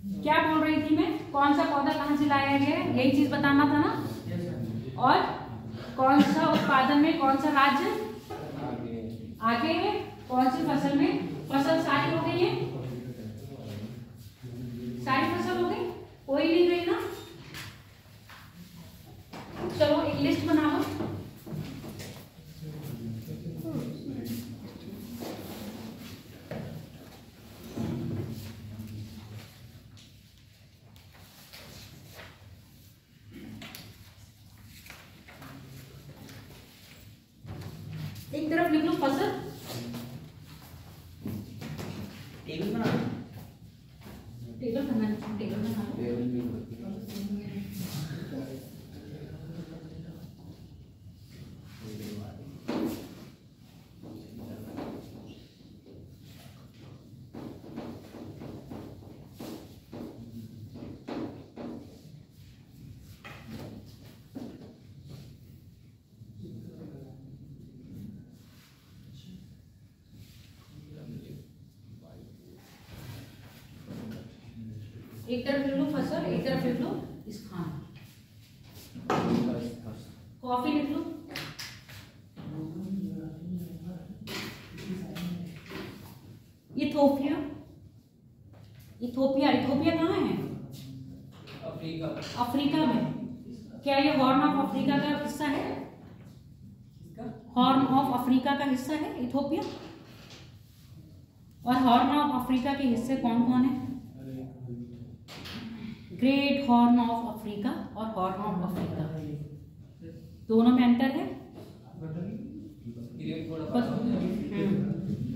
क्या बोल रही थी मैं, कौन सा पौधा कहाँ से लाया गया है, यही चीज बताना था ना। और कौन सा उत्पादन में कौन सा राज्य आगे है, कौन सी फसल में, फसल सारी हो गई है, सारी फसल हो गई, कोई नहीं गई ना। चलो एक लिस्ट बनाओ। एक तरफ लिख लो फसल, टेबल बना लो, टेबल बना लो, टेबल बना लो। एक तरफ लिख लो फसल, एक तरफ लिख लो स्थान। कॉफी लिख लो, इथोपिया, इथोपिया, इथोपिया कहाँ है, अफ्रीका, अफ्रीका में। क्या ये हॉर्न ऑफ अफ्रीका का हिस्सा है, हॉर्न ऑफ अफ्रीका का हिस्सा है इथोपिया। और हॉर्न ऑफ अफ्रीका के हिस्से कौन कौन है, ग्रेट हॉर्न ऑफ अफ्रीका और हॉर्न ऑफ अफ्रीका, दोनों में अंतर है।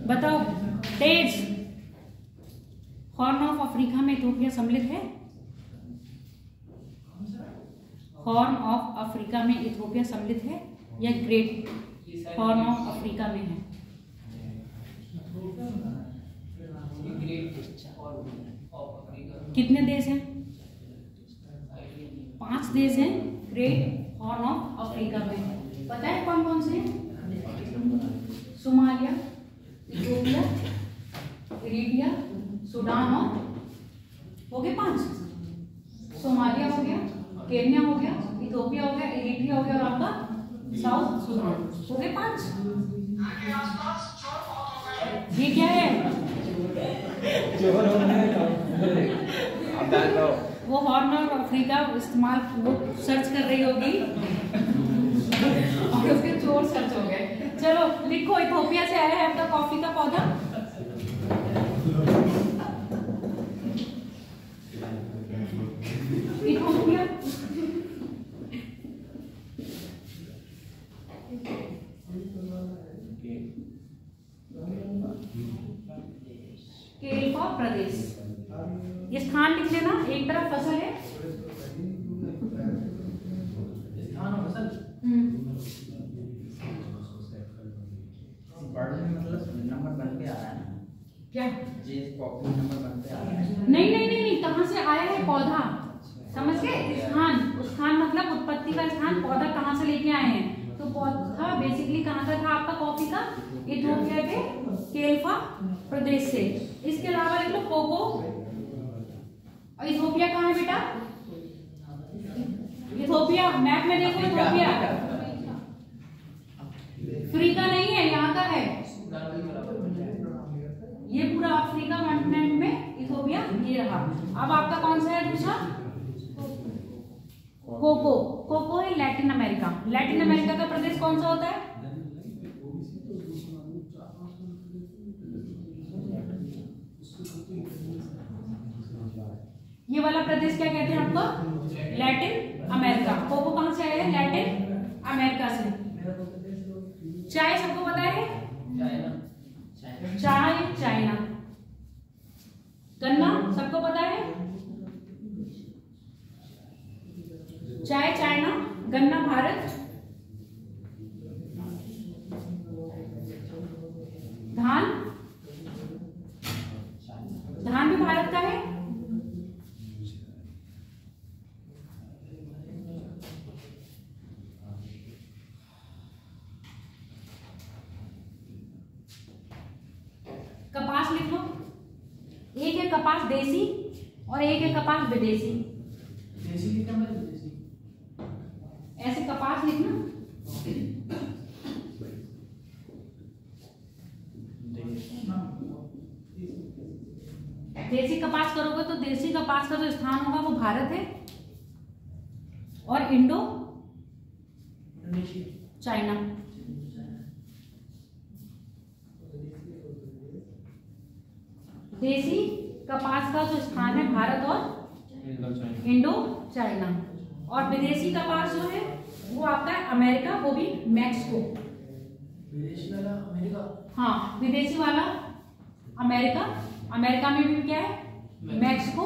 बताओ तेज, हॉर्न ऑफ अफ्रीका में इथोपिया सम्मिलित है, हॉर्न ऑफ अफ्रीका में इथोपिया सम्मिलित है या ग्रेट हॉर्न ऑफ अफ्रीका में है। कितने देश हैं, 5 देश हैं ग्रेट हॉर्न ऑफ अफ्रीका में। पता है कौन कौन से हैं, सोमालिया, इथियोपिया, इरिट्रिया, सूडान और हो गए 5। सोमालिया हो गया, केन्या हो गया, इथियोपिया हो गया, इरिट्रिया हो गया और आपका साउथ सूडान हो गए 5। ये क्या है, वो हॉर्न ऑफ अफ्रीका इस्तेमाल वो सर्च कर रही होगी और उसके चोर सर्च हो गए। चलो लिखो, इथोपिया से आया है आपका कॉफी का पौधा। इथोपिया, केल्पा प्रदेश। ये स्थान लिख लेना, एक तरफ फसल है, स्थान और फसल मतलब नंबर बन के आ रहा है ना, क्या जे कॉपी नंबर बन के आ रहा है। नहीं नहीं नहीं नहीं, कहाँ से आया है पौधा, समझ गए। स्थान, स्थान मतलब उत्पत्ति का स्थान, पौधा कहाँ से लेके आए हैं। तो पौधा बेसिकली कहाँ का था आपका कॉफी का, इथोपिया के केल्पा प्रदेश से। इसके अलावा लिख लो कोको, और इथोपिया कहाँ है बेटा, इथोपिया मैप में देखो, इथोपिया अफ्रीका नहीं है, यहाँ का है, ये पूरा अफ्रीका कॉन्टिनेंट में इथोपिया ये रहा। अब आपका कौन सा है दूसरा, कोको। कोको है लैटिन अमेरिका। लैटिन अमेरिका का प्रदेश कौन सा होता है, ये वाला प्रदेश क्या कहते हैं आपको, लैटिन अमेरिका। कोको कहाँ से आया है, लैटिन अमेरिका से। चाय सबको पता है, चाय चाइना। गन्ना सबको पता है, चाय चाइना, गन्ना भारत। धान, धान भी भारत का है। कपास लिख लो, एक है कपास देसी, और एक है कपास विदेशी। देसी की क्या मतलब देसी? ऐसे कपास लिखना, देसी कपास करोगे तो देसी कपास का जो स्थान होगा वो भारत है और इंडो चाइना। देसी कपास का जो स्थान है भारत और इंडो चाइना। और विदेशी कपास जो है वो आपका है अमेरिका, वो भी मैक्सिको। विदेशी वाला अमेरिका? हाँ, विदेशी वाला अमेरिका, अमेरिका में भी क्या है मैक्सिको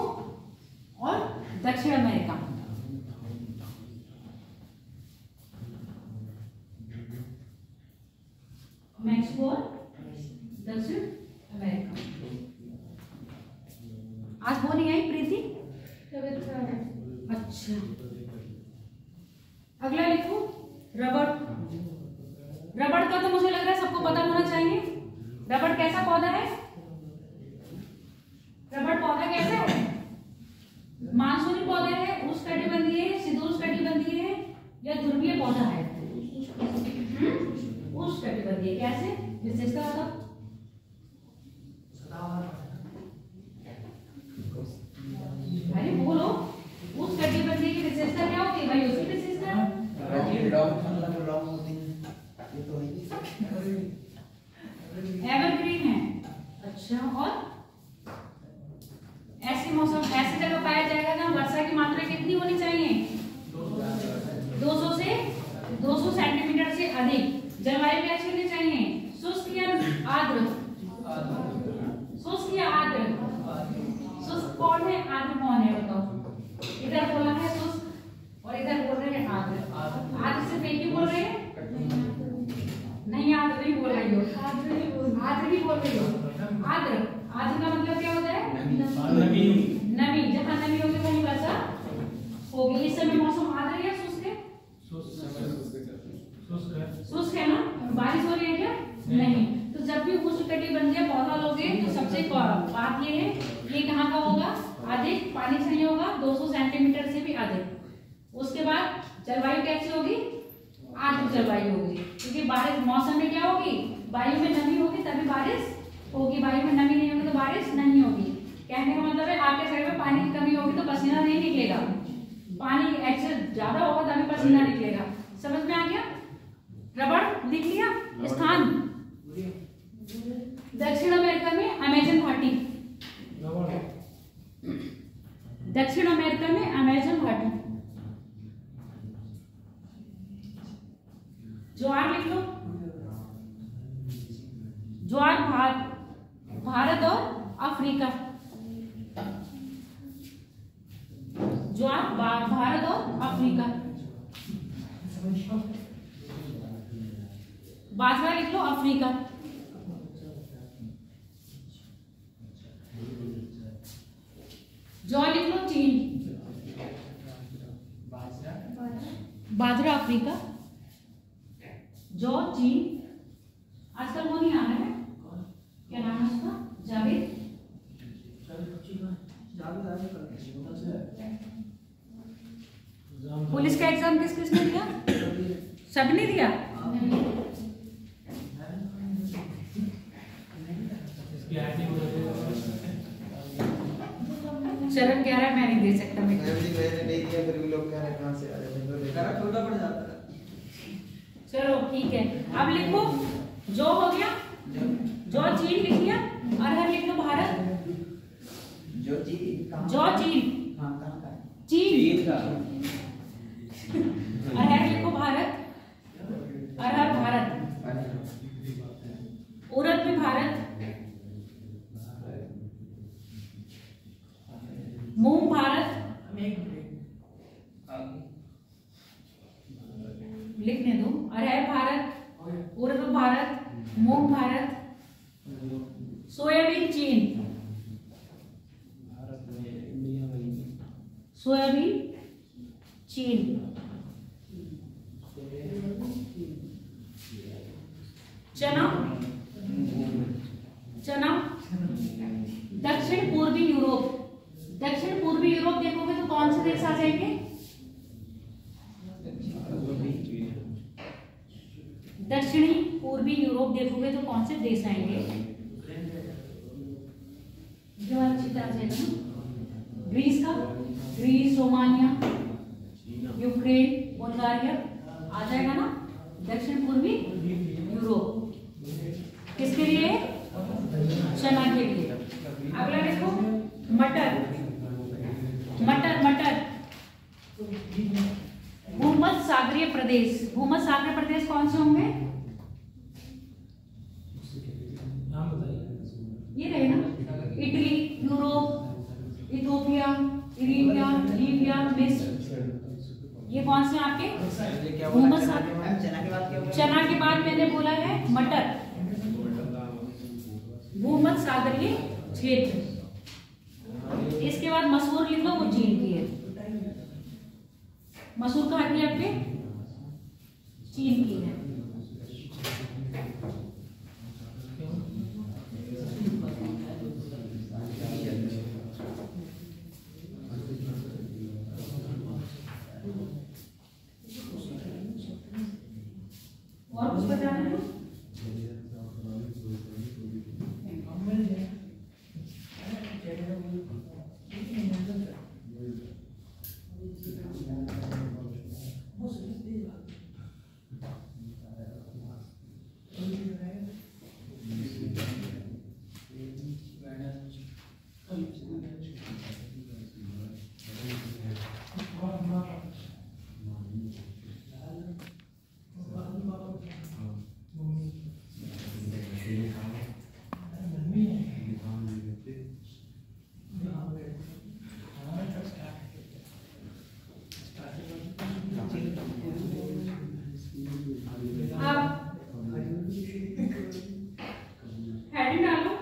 और दक्षिण अमेरिका। मैक्सिको और दक्षिण अमेरिका। आज वो नहीं आई प्रीति? अच्छा, अगला लिखो रबड़। रबड़ का तो मुझे लग रहा है सबको पता होना चाहिए। रबड़ कैसा पौधा है? रबड़ पौधा कैसा है? मानसूनी पौधा है, उष्णकटिबंधीय है, शीतोष्णकटिबंधीय है या ध्रुवीय पौधा है? उष्णकटिबंधीय। कैसे? विशेषता बताओ। अरे बोलो, उष्णकटिबंधीय की विशेषता क्या होती है भाई? उसकी विशेषता एवरग्रीन है। अच्छा, और ऐसे मौसम ऐसी जगह पाया जाएगा जहाँ वर्षा की मात्रा कितनी होनी चाहिए? 200 से 200 सेंटीमीटर से अधिक। जलवायु कैसी होनी चाहिए? शुष्क या आर्द्र? शुष्क या आर्द्र? शुष्क कौन है, आर्द्र कौन है बताओ? इधर बोला है शुष्क और इधर बोल रहे हैं आर्द्र। आर्द्र से एक ही बोल रहे हैं? नहीं, आर्द्र नहीं बोल रही हो, आर्द्र भी बोल रही हो। आर्द्र, आर्द्र का मतलब क्या होता है? नमी। नमी, जहाँ नमी होगी वहीं वर्षा होगी। इस समय मौसम आर्द्र है या शुष्क है? शुष्क है ना? बारिश हो रही है क्या? नहीं। तो जब भी उष्णकटिबंधीय पौधा लोगे तो सबसे बात ये है, ये कहाँ का होगा? अधिक पानी चाहिए होगा, 200 सेंटीमीटर से भी अधिक। उसके बाद जलवायु कैसी होगी? आर्द्र जलवायु होगी, क्योंकि बारिश मौसम में क्या होगी? वायु में नमी होगी तभी बारिश होगी। वायु में नमी नहीं होगी तो बारिश नहीं होगी। कहने का मतलब है आपके शरीर में पानी की कमी होगी तो पसीना नहीं निकलेगा। पानी एक्सेस ज्यादा होगा तभी पसीना निकलेगा। समझ में आ गया? रबड़ लिख लिया। स्थान दक्षिण अमेरिका में अमेजन घाटी। दक्षिण अमेरिका में अमेजन घाटी। ज्वार लिख लो। ज्वार भारत और अफ्रीका। ज्वार भारत और अफ्रीका। बाजरा लिख लो अफ्रीका। जौ लिख लो चीन। बाजरा अफ्रीका, जौ चीन। आजकल वो नहीं आ रहा है, क्या नाम है उसका? जावेद। पुलिस का एग्जाम किस किसने दिया? सबने दिया? चरण कह रहा है मैं नहीं दे सकता। मैंने नहीं दिया फिर भी लोग कह रहे हैं कहां से आ रहे हैं, छोटा पड़ जाता है। चलो ठीक है, अब लिखो जो हो गया, जो चीन लिख लिया। अरहर लिख लो भारत। जो चीन चीन का। अरहर लिखो भारत। अरहर भारत। उड़द भी भारत। मूंग भारत। लिखने दो। अरहर भारत, उड़द भारत, मूंग भारत, सोयाबीन चीन। सोयाबीन चीन। चना चना दक्षिण पूर्वी यूरोप। दक्षिण दक्षिणी पूर्वी यूरोप देखोगे तो कौन से देश आएंगे? जो अच्छी तरह से ग्रीस का, ग्रीस, रोमानिया, यूक्रेन, बुल्गारिया आ जाएगा ना। दक्षिण पूर्वी यूरोप किसके लिए? चना के लिए। अगला देखो मटर, मटर मटर भूमध्य सागरीय प्रदेश। भूमध्य सागरीय प्रदेश कौन से होंगे? ये रहे ना, Italy, Europe, Ethiopia, Eritrea, Libya, मिस्र। ये कौन से आपके भूमध्य सागरीय? चना के बाद मैंने बोला है मटर, भूमध्य सागरीय क्षेत्र। इसके बाद मसूर लिख लो, वो चीन की है। मसूर कहाँ की है आपके? चीन की है। और कुछ बता रहे हो? हेडिंग डालो।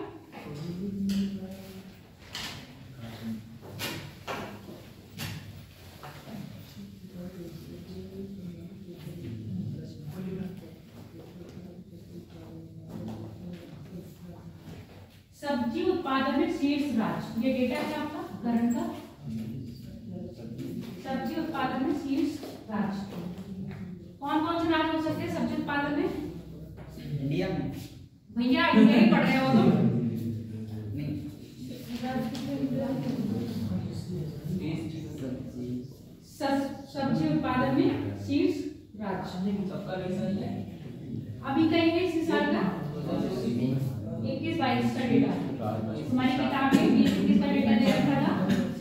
सब्जी उत्पादन में शीर्ष राज्य, ये डेटा है आपका करंट का। सब्जी उत्पादन में शीर्ष राज्य कौन कौन से राज्य हो सकते हैं सब्जी उत्पादन में? इंडिया में भैया इंडिया ही पढ़ रहे हो तुम। सब्जी उत्पादन में शीर्ष राज्य अभी कहेंगे इसी साल का 21-22 का डेटा हमारी किताब में 20-21 का डेटा दे रखा था।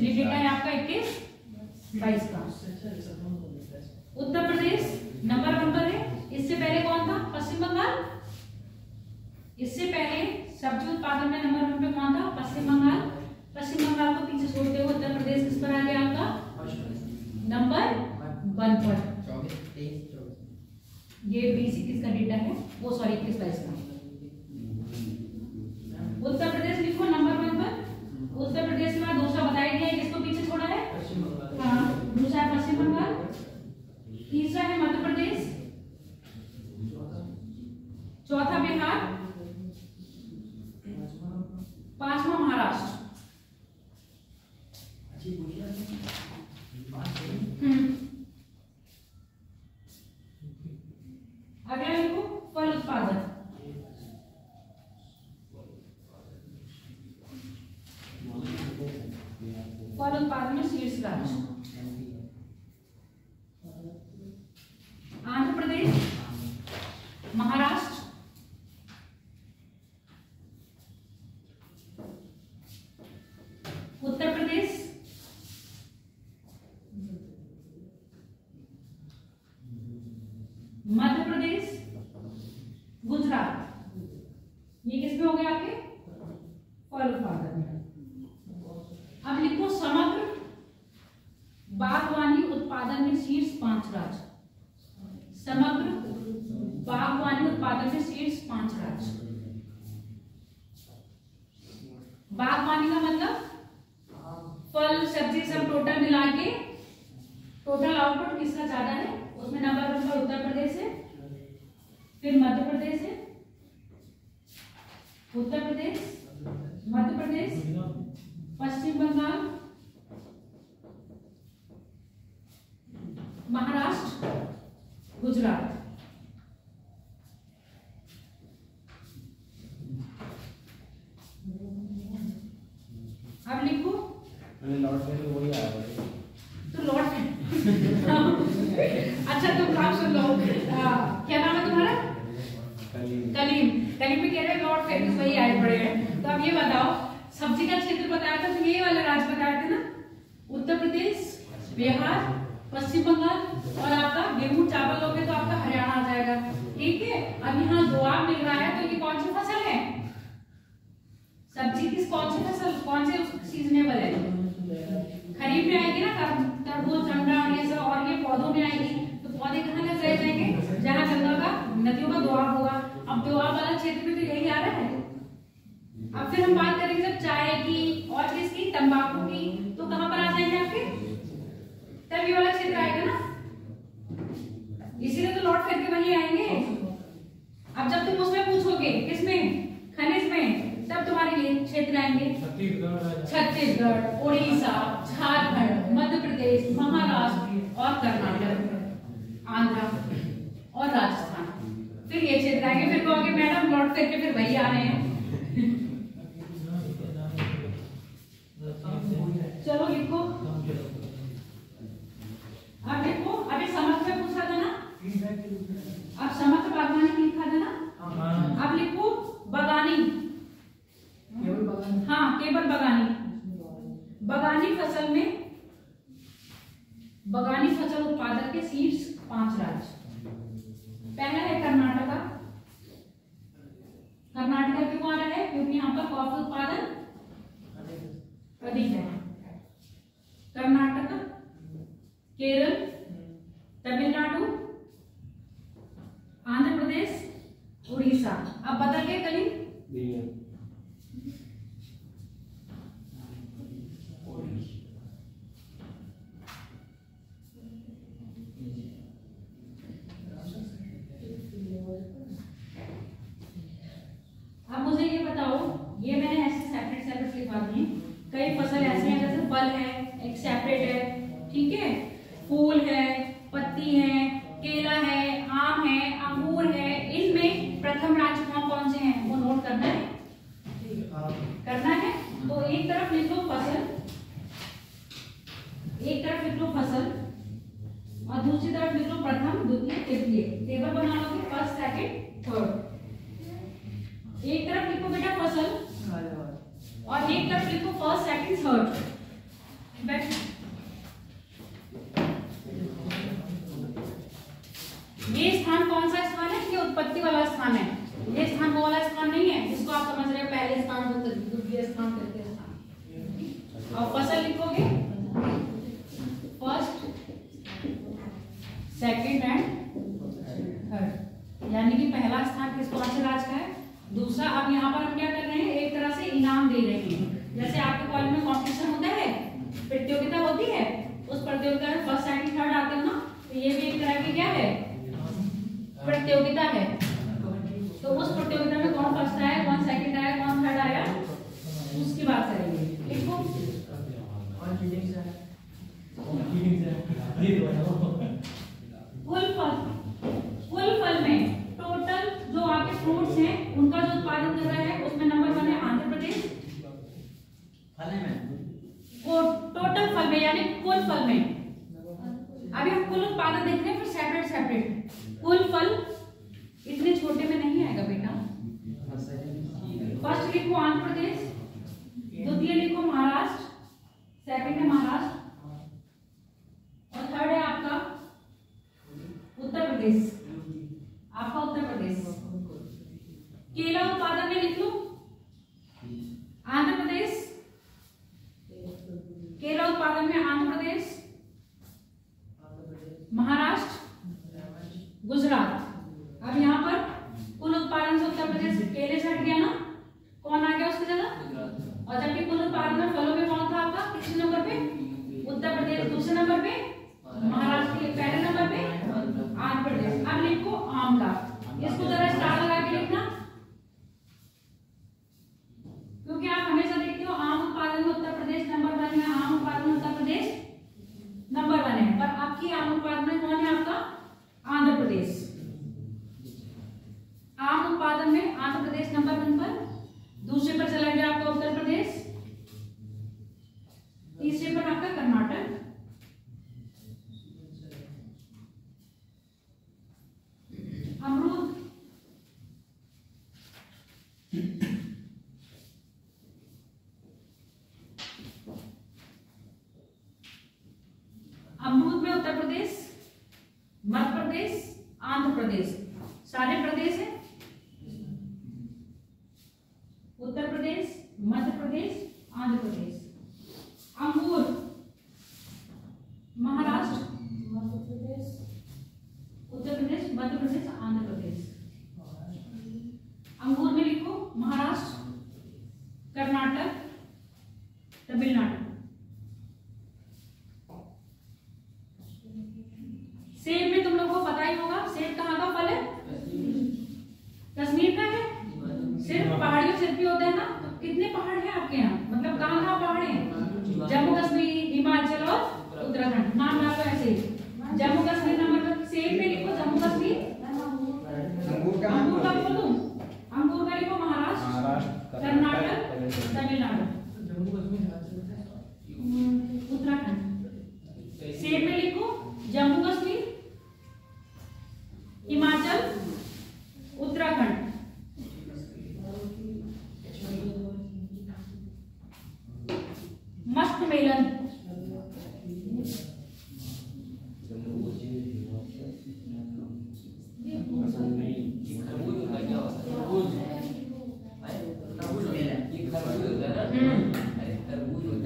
ये डेटा है आपका 21-22 का। उत्तर प्रदेश नंबर 1 पर है। इससे पहले कौन था? पश्चिम बंगाल। इससे पहले सब्जी उत्पादन में नंबर 1 पे कौन था? पश्चिम बंगाल। पश्चिम बंगाल को पीछे छोड़ते हुए उत्तर प्रदेश किस पर आ गया आपका? नंबर 1 पर। ये 20-21 का डेटा है, वो सॉरी 21-22 का। उत्तर प्रदेश लिखो नंबर 1 पर। उत्तर प्रदेश के बाद दूसरा बताया गया है, किसको पीछे छोड़ा है? हाँ, दूसरा है पश्चिम बंगाल, तीसरा है मध्य प्रदेश, चौथा बिहार, पांचवा महाराष्ट्र। अगला लिखो फल उत्पादन। फल उत्पादन में शीर्ष राज्य आंध्र प्रदेश, महाराष्ट्र, उत्तर प्रदेश, मध्य प्रदेश, गुजरात। ये किसमें हो गए आपके? फल उत्पादन में। अब लिखो समग्र बागवानी उत्पादन में शीर्ष 5 राज्य। समग्र बागवानी उत्पादन में शीर्ष 5 राज्य। बागवानी का मतलब फल सब्जी सब टोटल मिला के टोटल आउटपुट किसका ज्यादा है, उसमें नंबर 1 पर उत्तर प्रदेश है, फिर मध्य प्रदेश है, उत्तर प्रदेश, मध्य प्रदेश, पश्चिम बंगाल, महाराष्ट्र, गुजरात। ये बताओ, सब्जी का क्षेत्र बताया था तो ये वाले राज्य बताए थे ना, उत्तर प्रदेश, बिहार, पश्चिम बंगाल, और आपका गेहूं चावल लोगे तो आपका हरियाणा आ जाएगा। ठीक है, अब यहाँ दोआब मिल रहा है तो ये कौन सी फसल है? सब्जी किस कौन सी फसल, कौन से सीजनेबल है? खरीफ में आएगी ना, तरबूज, गन्ना और ये सब, और ये पौधों में आएगी। तो पौधे कहाँ लग जाएंगे? जहाँ गंगा का नदियों का दोआब होगा। अब दोआब वाला क्षेत्र में तो यही आ रहा है। अब फिर हम बात करेंगे जब चाय की और किसकी, तंबाकू की, तो कहाँ पर आ जाएंगे आपके? तब ये वाला क्षेत्र आएगा ना, इसीलिए तो लौट फिर के वही आएंगे। अब जब तुम उसमें पूछोगे किसमें, खनिज में, तब तुम्हारे ये क्षेत्र आएंगे। छत्तीसगढ़, उड़ीसा, झारखंड, मध्य प्रदेश, महाराष्ट्र और कर्नाटक, आंध्र और राजस्थान, फिर ये क्षेत्र आएंगे। फिर कहोगे मैडम लौट फिर के फिर वही आ रहे हैं। चलो लिखो, अब देखो, अभी समझ में पूछा था ना, अब समझ बागवानी लिखा था ना, अब लिखो बगानी। हाँ, केवल बगानी। बगानी फसल में, बगानी फसल उत्पादक के शीर्ष 5 राज्य। पहला है कर्नाटका। कर्नाटका क्यों आ रहा है? क्योंकि यहाँ पर कॉफी उत्पादन अधिक है। कर्नाटका, केरल, तमिलनाडु, आंध्र प्रदेश, उड़ीसा। अब बदल गए कली, अब मुझे ये बताओ, ये मैंने ऐसे सेपरेट सेपरेट लिखवा दी। कई फसल ऐसे हैं जैसे फल है, एक सेपरेट है, ठीक है, फूल है, पत्ती है, केला है, आम है, अंगूर है। इनमें प्रथम राज्य कौन कौन से हैं वो नोट करना है, करना है। तो एक तरफ लिख लो फसल, एक तरफ लिख लो फसल, और दूसरी तरफ लिख लो प्रथम, द्वितीय, तृतीय। टेबल बना लोगे, फर्स्ट, सेकंड, थर्ड। एक तरफ लिखो बेटा फसल और एक तरफ लिखो फर्स्ट, सेकंड, थर्ड। बैठ। ये स्थान कौन सा स्थान है? ये उत्पत्ति वाला स्थान है। ये स्थान वो वाला स्थान नहीं है जिसको आप समझ रहे हो, पहले स्थान, द्वितीय स्थान, तृतीय स्थान। और फसल लिखोगे फर्स्ट, सेकंड एंड थर्ड, यानी कि पहला स्थान किस कौन से राज्य का है, दूसरा। अब यहाँ पर हम क्या कर रहे हैं, एक तरह से इनाम दे रहे हैं। जैसे आपके कॉलेज में कॉम्पिटिशन होता है, प्रतियोगिता होती है, उस प्रतियोगिता में फर्स्ट, सेकंड, थर्ड आते हो ना, तो ये भी एक तरह की क्या है, प्रतियोगिता है। तो उस प्रतियोगिता में कौन फर्स्ट आया, कौन सेकंड आया, कौन थर्ड आया, उसकी बात करेंगे। देखो कुल फल में टोटल जो आपके फ्रूट्स हैं उनका जो उत्पादन कर रहा है उसमें नंबर 1 है आंध्र प्रदेश। टोटल फल में यानी कुल फल में, अभी हम कुल उत्पादन देख रहे हैं, फिर सेपरेट सेपरेट। कुल फल इतने छोटे में नहीं आएगा बेटा। फर्स्ट लिखो आंध्र प्रदेश, द्वितीय लिखो महाराष्ट्र, सेकंड है महाराष्ट्र, और थर्ड है आपका उत्तर प्रदेश। आपका उत्तर प्रदेश। केला उत्पादन में लिख लो आंध्र प्रदेश, केला उत्पादन में आंध्र प्रदेश, महाराष्ट्र, गुजरात। अब यहाँ पर कुल उत्पादन से उत्तर प्रदेश केले से हट गया ना, कौन आ गया उसकी जगह? और जबकि कुल उत्पादन में फलों में कौन था आपका किसी नंबर पे? उत्तर प्रदेश। दूसरे नंबर पे महाराष्ट्र, के पहले नंबर पे आंध्र प्रदेश। अब लिखो आंवला, इसको जरा स्टार लगा के लिखना, क्योंकि आप हमेशा देखते हो आम उत्पादन में उत्तर प्रदेश नंबर 1 है, आम उत्पादन में उत्तर प्रदेश नंबर 1 है, पर आपकी आम उत्पादन में कौन है आपका? आंध्र प्रदेश। आम उत्पादन में आंध्र प्रदेश नंबर 1 पर, दूसरे पर चला गया आपका उत्तर प्रदेश, तीसरे पर आपका कर्नाटक, अमरूद सारे प्रदेश है, उत्तर प्रदेश, मध्य प्रदेश, आंध्र प्रदेश। अंगूर महाराष्ट्र, मध्य प्रदेश, उत्तर प्रदेश, मध्य प्रदेश, आंध्र प्रदेश। अंगूर में लिखो महाराष्ट्र, कर्नाटक, तमिलनाडु। सेब में तुम लोगों को पता ही होगा, सेब कहाँ का फल है? कश्मीर का है। सिर्फ पहाड़ियों सिर्फ भी होते हैं ना, तो कितने पहाड़ हैं आपके यहाँ? मतलब कहाँ कहाँ पहाड़ हैं? जम्मू कश्मीर, हिमाचल और उत्तराखंड। नाम डालो ऐसे ही। जम्मू कश्मीर नंबर पर सेब में लिखो जम्मू कश्मीर। अंगूर का बोलो, अंगूर का लिखो महाराष्ट्र, कर्नाटक, तमिलनाडु, उत्तराखंड। सेब में लिखो जम्मू कश्मीर, हिमाचल, उत्तराखंड। मस्त मेलन,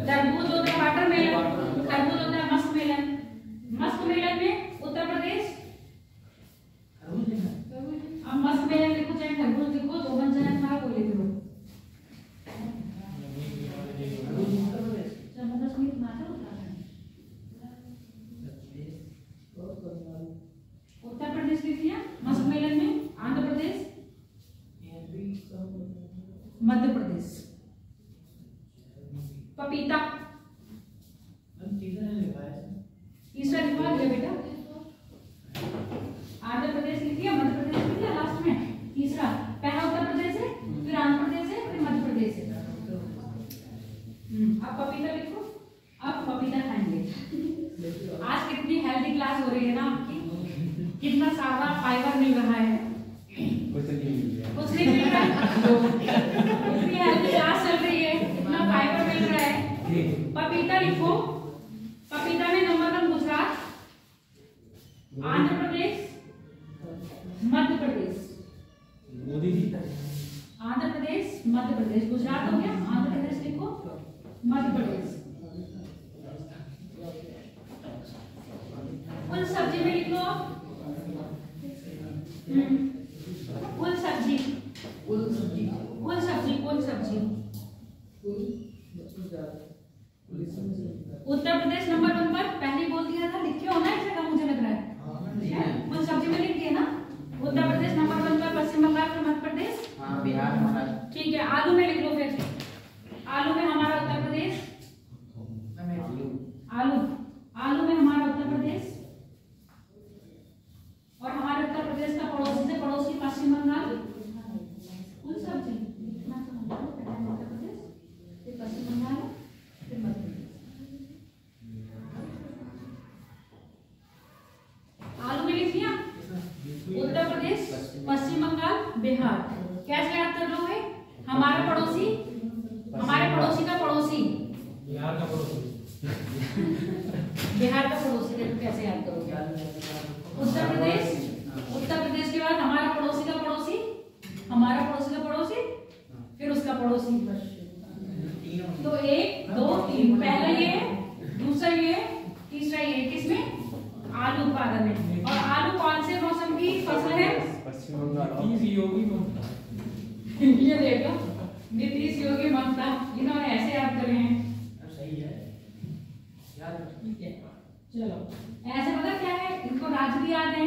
तरबूज होता है, वाटरमेलन। तरबूज होता है मस्क मेलन। मस्क मेलन में उत्तर प्रदेश। अब मस्क मेलन लिखो चाहे तरबूज लिखो, दो बन जाए तुम्हारा, बोले करो। जम्मू कश्मीर, हिमाचल, उत्तराखंड। उत्तर प्रदेश लिख दिया मस्क मेलन में। आंध्र प्रदेश, मध्य प्रदेश। पपीता तीसरा लिखवा दिया बेटा। आंध्र प्रदेश लिख दिया, मध्य प्रदेश लिख दिया, लास्ट में तीसरा। पहला उत्तर प्रदेश है, फिर आंध्र प्रदेश है, फिर मध्य प्रदेश है। अब पपीता लिखो। अब पपीता खाएंगे। आज कितनी हेल्दी क्लास हो रही है ना आपकी, कितना सारा फाइबर मिल रहा है। कुछ नहीं मिल रहा है, इतनी हेल्दी क्लास चल रही है, इतना फाइबर मिल रहा है। पपीता लिखो। पपीता में नंबर 1 गुजरात, आंध्र प्रदेश, मध्य प्रदेश। आंध्र प्रदेश, मध्य प्रदेश। गुजरात हो गया, आंध्र प्रदेश लिखो, मध्य प्रदेश। फुल सब्जी में लिख लो आप। फुल सब्जी, फुल सब्जी, फुल सब्जी, फुल सब्जी। उत्तर प्रदेश नंबर 1 पर। पहले बोल दिया था, लिखे हो ना इस जगह, मुझे लग रहा है। फुल सब्जी में लिख दिया ना। उत्तर प्रदेश नंबर 1 पर, पश्चिम बंगाल, फिर मध्य प्रदेश, बिहार, महाराष्ट्र। ठीक है। आलू में लिख लो फिर। आलू में हमारा उत्तर प्रदेश। आलू, आलू में हमारा उत्तर प्रदेश। और हमारे उत्तर प्रदेश का पड़ोसी से पड़ोसी पश्चिम बंगाल। फुल सब्जी उत्तर प्रदेश, फिर पश्चिम बंगाल, फिर मध्य प्रदेश। आलू में लिख दिया उत्तर प्रदेश, पश्चिम बंगाल, बिहार। कैसे याद कर लोगे? हमारा पड़ोसी, हमारे पड़ोसी का पड़ोसी, बिहार का पड़ोसी। बिहार का पड़ोसी। देखो कैसे याद करोगे। उत्तर प्रदेश, उत्तर प्रदेश के बाद हमारा पड़ोसी का पड़ोसी, हमारा पड़ोसी का पड़ोसी, फिर उसका पड़ोसी। तो 1 2 3, पहला ये, दूसरा ये, तीसरा ये। किसमें? आलू उत्पादन में। और आलू कौन से मौसम की फसल है? पश्चिम बंगाल। योगी ये देखो, नीतीश योगी ममता, इन्होंने ऐसे याद करे हैं। सही है याद। चलो, ऐसे पता क्या है, इनको राज्य भी याद है,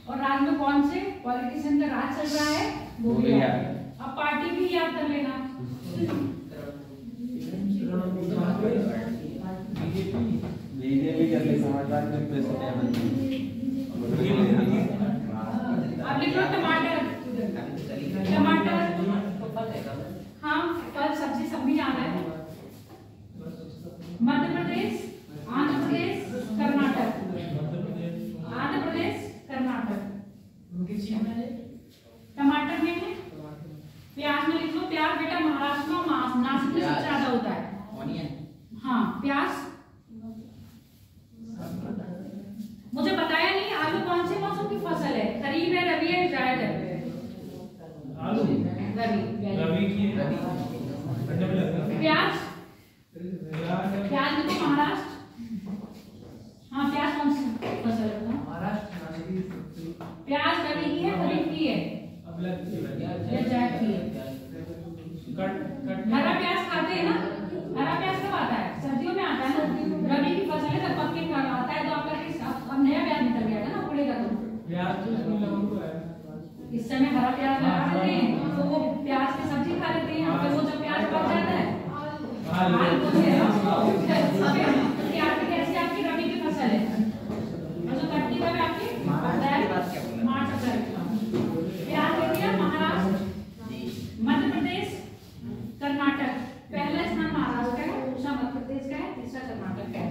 और राज्य में कौन से पॉलिटिशियन का राज चल रहा है वो भी याद है। अब पार्टी भी याद कर लेना। बीजेपी के समाचार में पैसे अब लिख लो टमाटर। टमाटर, हाँ, फल सब्जी सब भी याद है। मध्य प्रदेश, आंध्र प्रदेश, कर्नाटक। आंध्र प्रदेश, कर्नाटक। टमाटर में है। प्याज में लिख लो। प्याज बेटा महाराष्ट्र में, नासिक में सबसे ज्यादा होता है। हाँ, प्याज। मुझे बताया नहीं आलू कौन से मौसम की फसल है, खरीफ है, रबी है, जायद है? रवि की प्याज देखो महाराष्ट्र। हाँ प्याज कौन सी फसल है बताओ? प्याज रवि की है, खरीफ की है या जायद की है? हरा प्याज खाते हैं ना? हरा प्याज कब आता है? सर्दियों में आता है ना। रवि की फसल है तब पक के खाना आता है। तो आपका अब नया प्याज निकल गया था ना, उड़ेगा तो इस समय हरा प्याज लगा देते हैं तो वो प्याज की सब्जी खा लेते हैं। फिर वो जब प्याज पक जाता है आपकी रबी की फसल है। और जो कटनी का आपकी मार्च अप्रैल। प्याज ले लिया महाराष्ट्र, मध्य प्रदेश, कर्नाटक। पहला स्थान महाराष्ट्र का है, दूसरा मध्य प्रदेश का है, तीसरा कर्नाटक का है।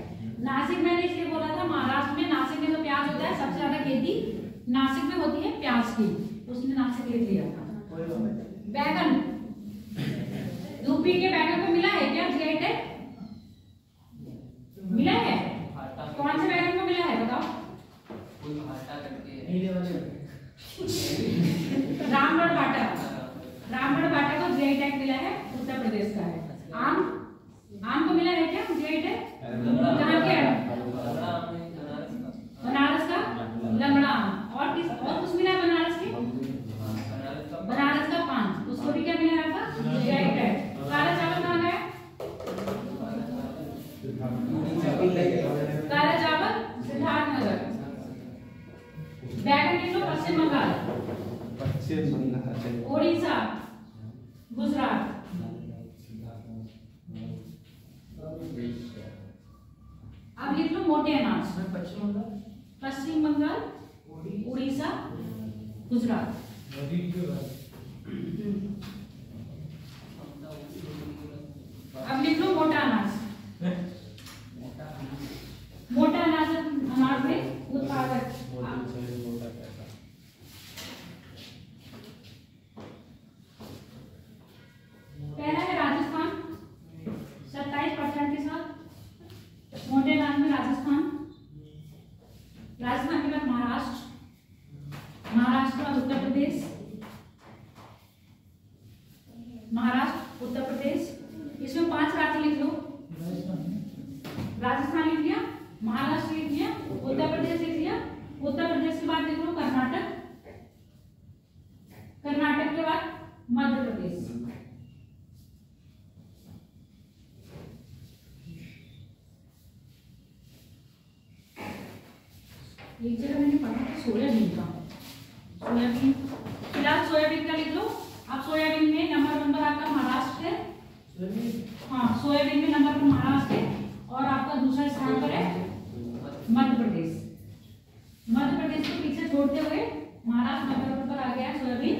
नासिक मैंने इसलिए बोला था, महाराष्ट्र में नासिक में जो प्याज होता है सबसे ज्यादा खेती नासिक में होती है प्याज की, उसने नासिक ले लिया था। बैगन, यूपी के बैगन को मिला है क्या जीआई टैग? मिला है? कौन से बैगन को मिला है बताओ? रामगढ़ बाटा। रामगढ़ बाटा को जीआई टैग मिला है, उत्तर प्रदेश का है। आम को मिला है क्या जीआई टैग? कहाँ के? बनारस का लंगड़ा आम। और कुछ मिला है बनारस के? बनारस का पान, उसको भी क्या मिला है आपका? GI tag. काला चावल कहाँ गया? काला चावल सिद्धार्थनगर। बैगन लिख लो पश्चिम बंगाल, ओडिशा, गुजरात। अब लिख लो मोटे अनाज, पश्चिम बंगाल, उड़ीसा, गुजरात। अब लिख लो मोटा अनाज। मोटा अनाज में उत्पादक पहला है राजस्थान 27% के साथ। मोटे अनाज में राजस्थान के बाद महाराष्ट्र के बाद उत्तर प्रदेश, उत्तर प्रदेश। इसमें 5 राज्य लिख लो। राजस्थान लिख लिया, महाराष्ट्र लिख लिया, उत्तर प्रदेश लिख लिया। उत्तर प्रदेश के बाद लिख लो कर्नाटक, कर्नाटक के बाद मध्य प्रदेश। एक जगह मैंने पढ़ा था सोयाबीन का, फिलहाल सोयाबीन का लिख लो। अब सोयाबीन में नंबर आपका महाराष्ट्र है। हाँ सोयाबीन में नंबर पर महाराष्ट्र है और आपका दूसरा स्थान पर है मध्य प्रदेश। मध्य प्रदेश को पीछे छोड़ते हुए महाराष्ट्र नंबर पर आ गया सोयाबीन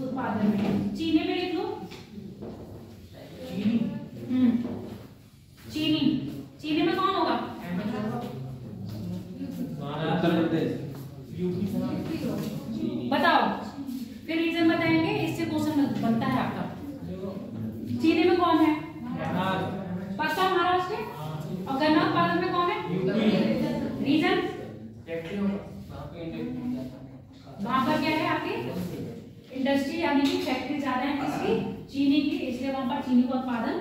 उत्पादन में। चीनी में लिख लो, चीनी में कौन होगा? उत्तर प्रदेश। बताओ, फिर रीजन बताएंगे, इससे क्वेश्चन बनता है आपका। चीनी में कौन है? पक्का महाराष्ट्र। और गन्ना उत्पादन में कौन है? रीजन वहां पर क्या है आपकी इंडस्ट्री यानी कि फैक्ट्री ज्यादा है किसकी? चीनी की, इसलिए वहां पर चीनी का उत्पादन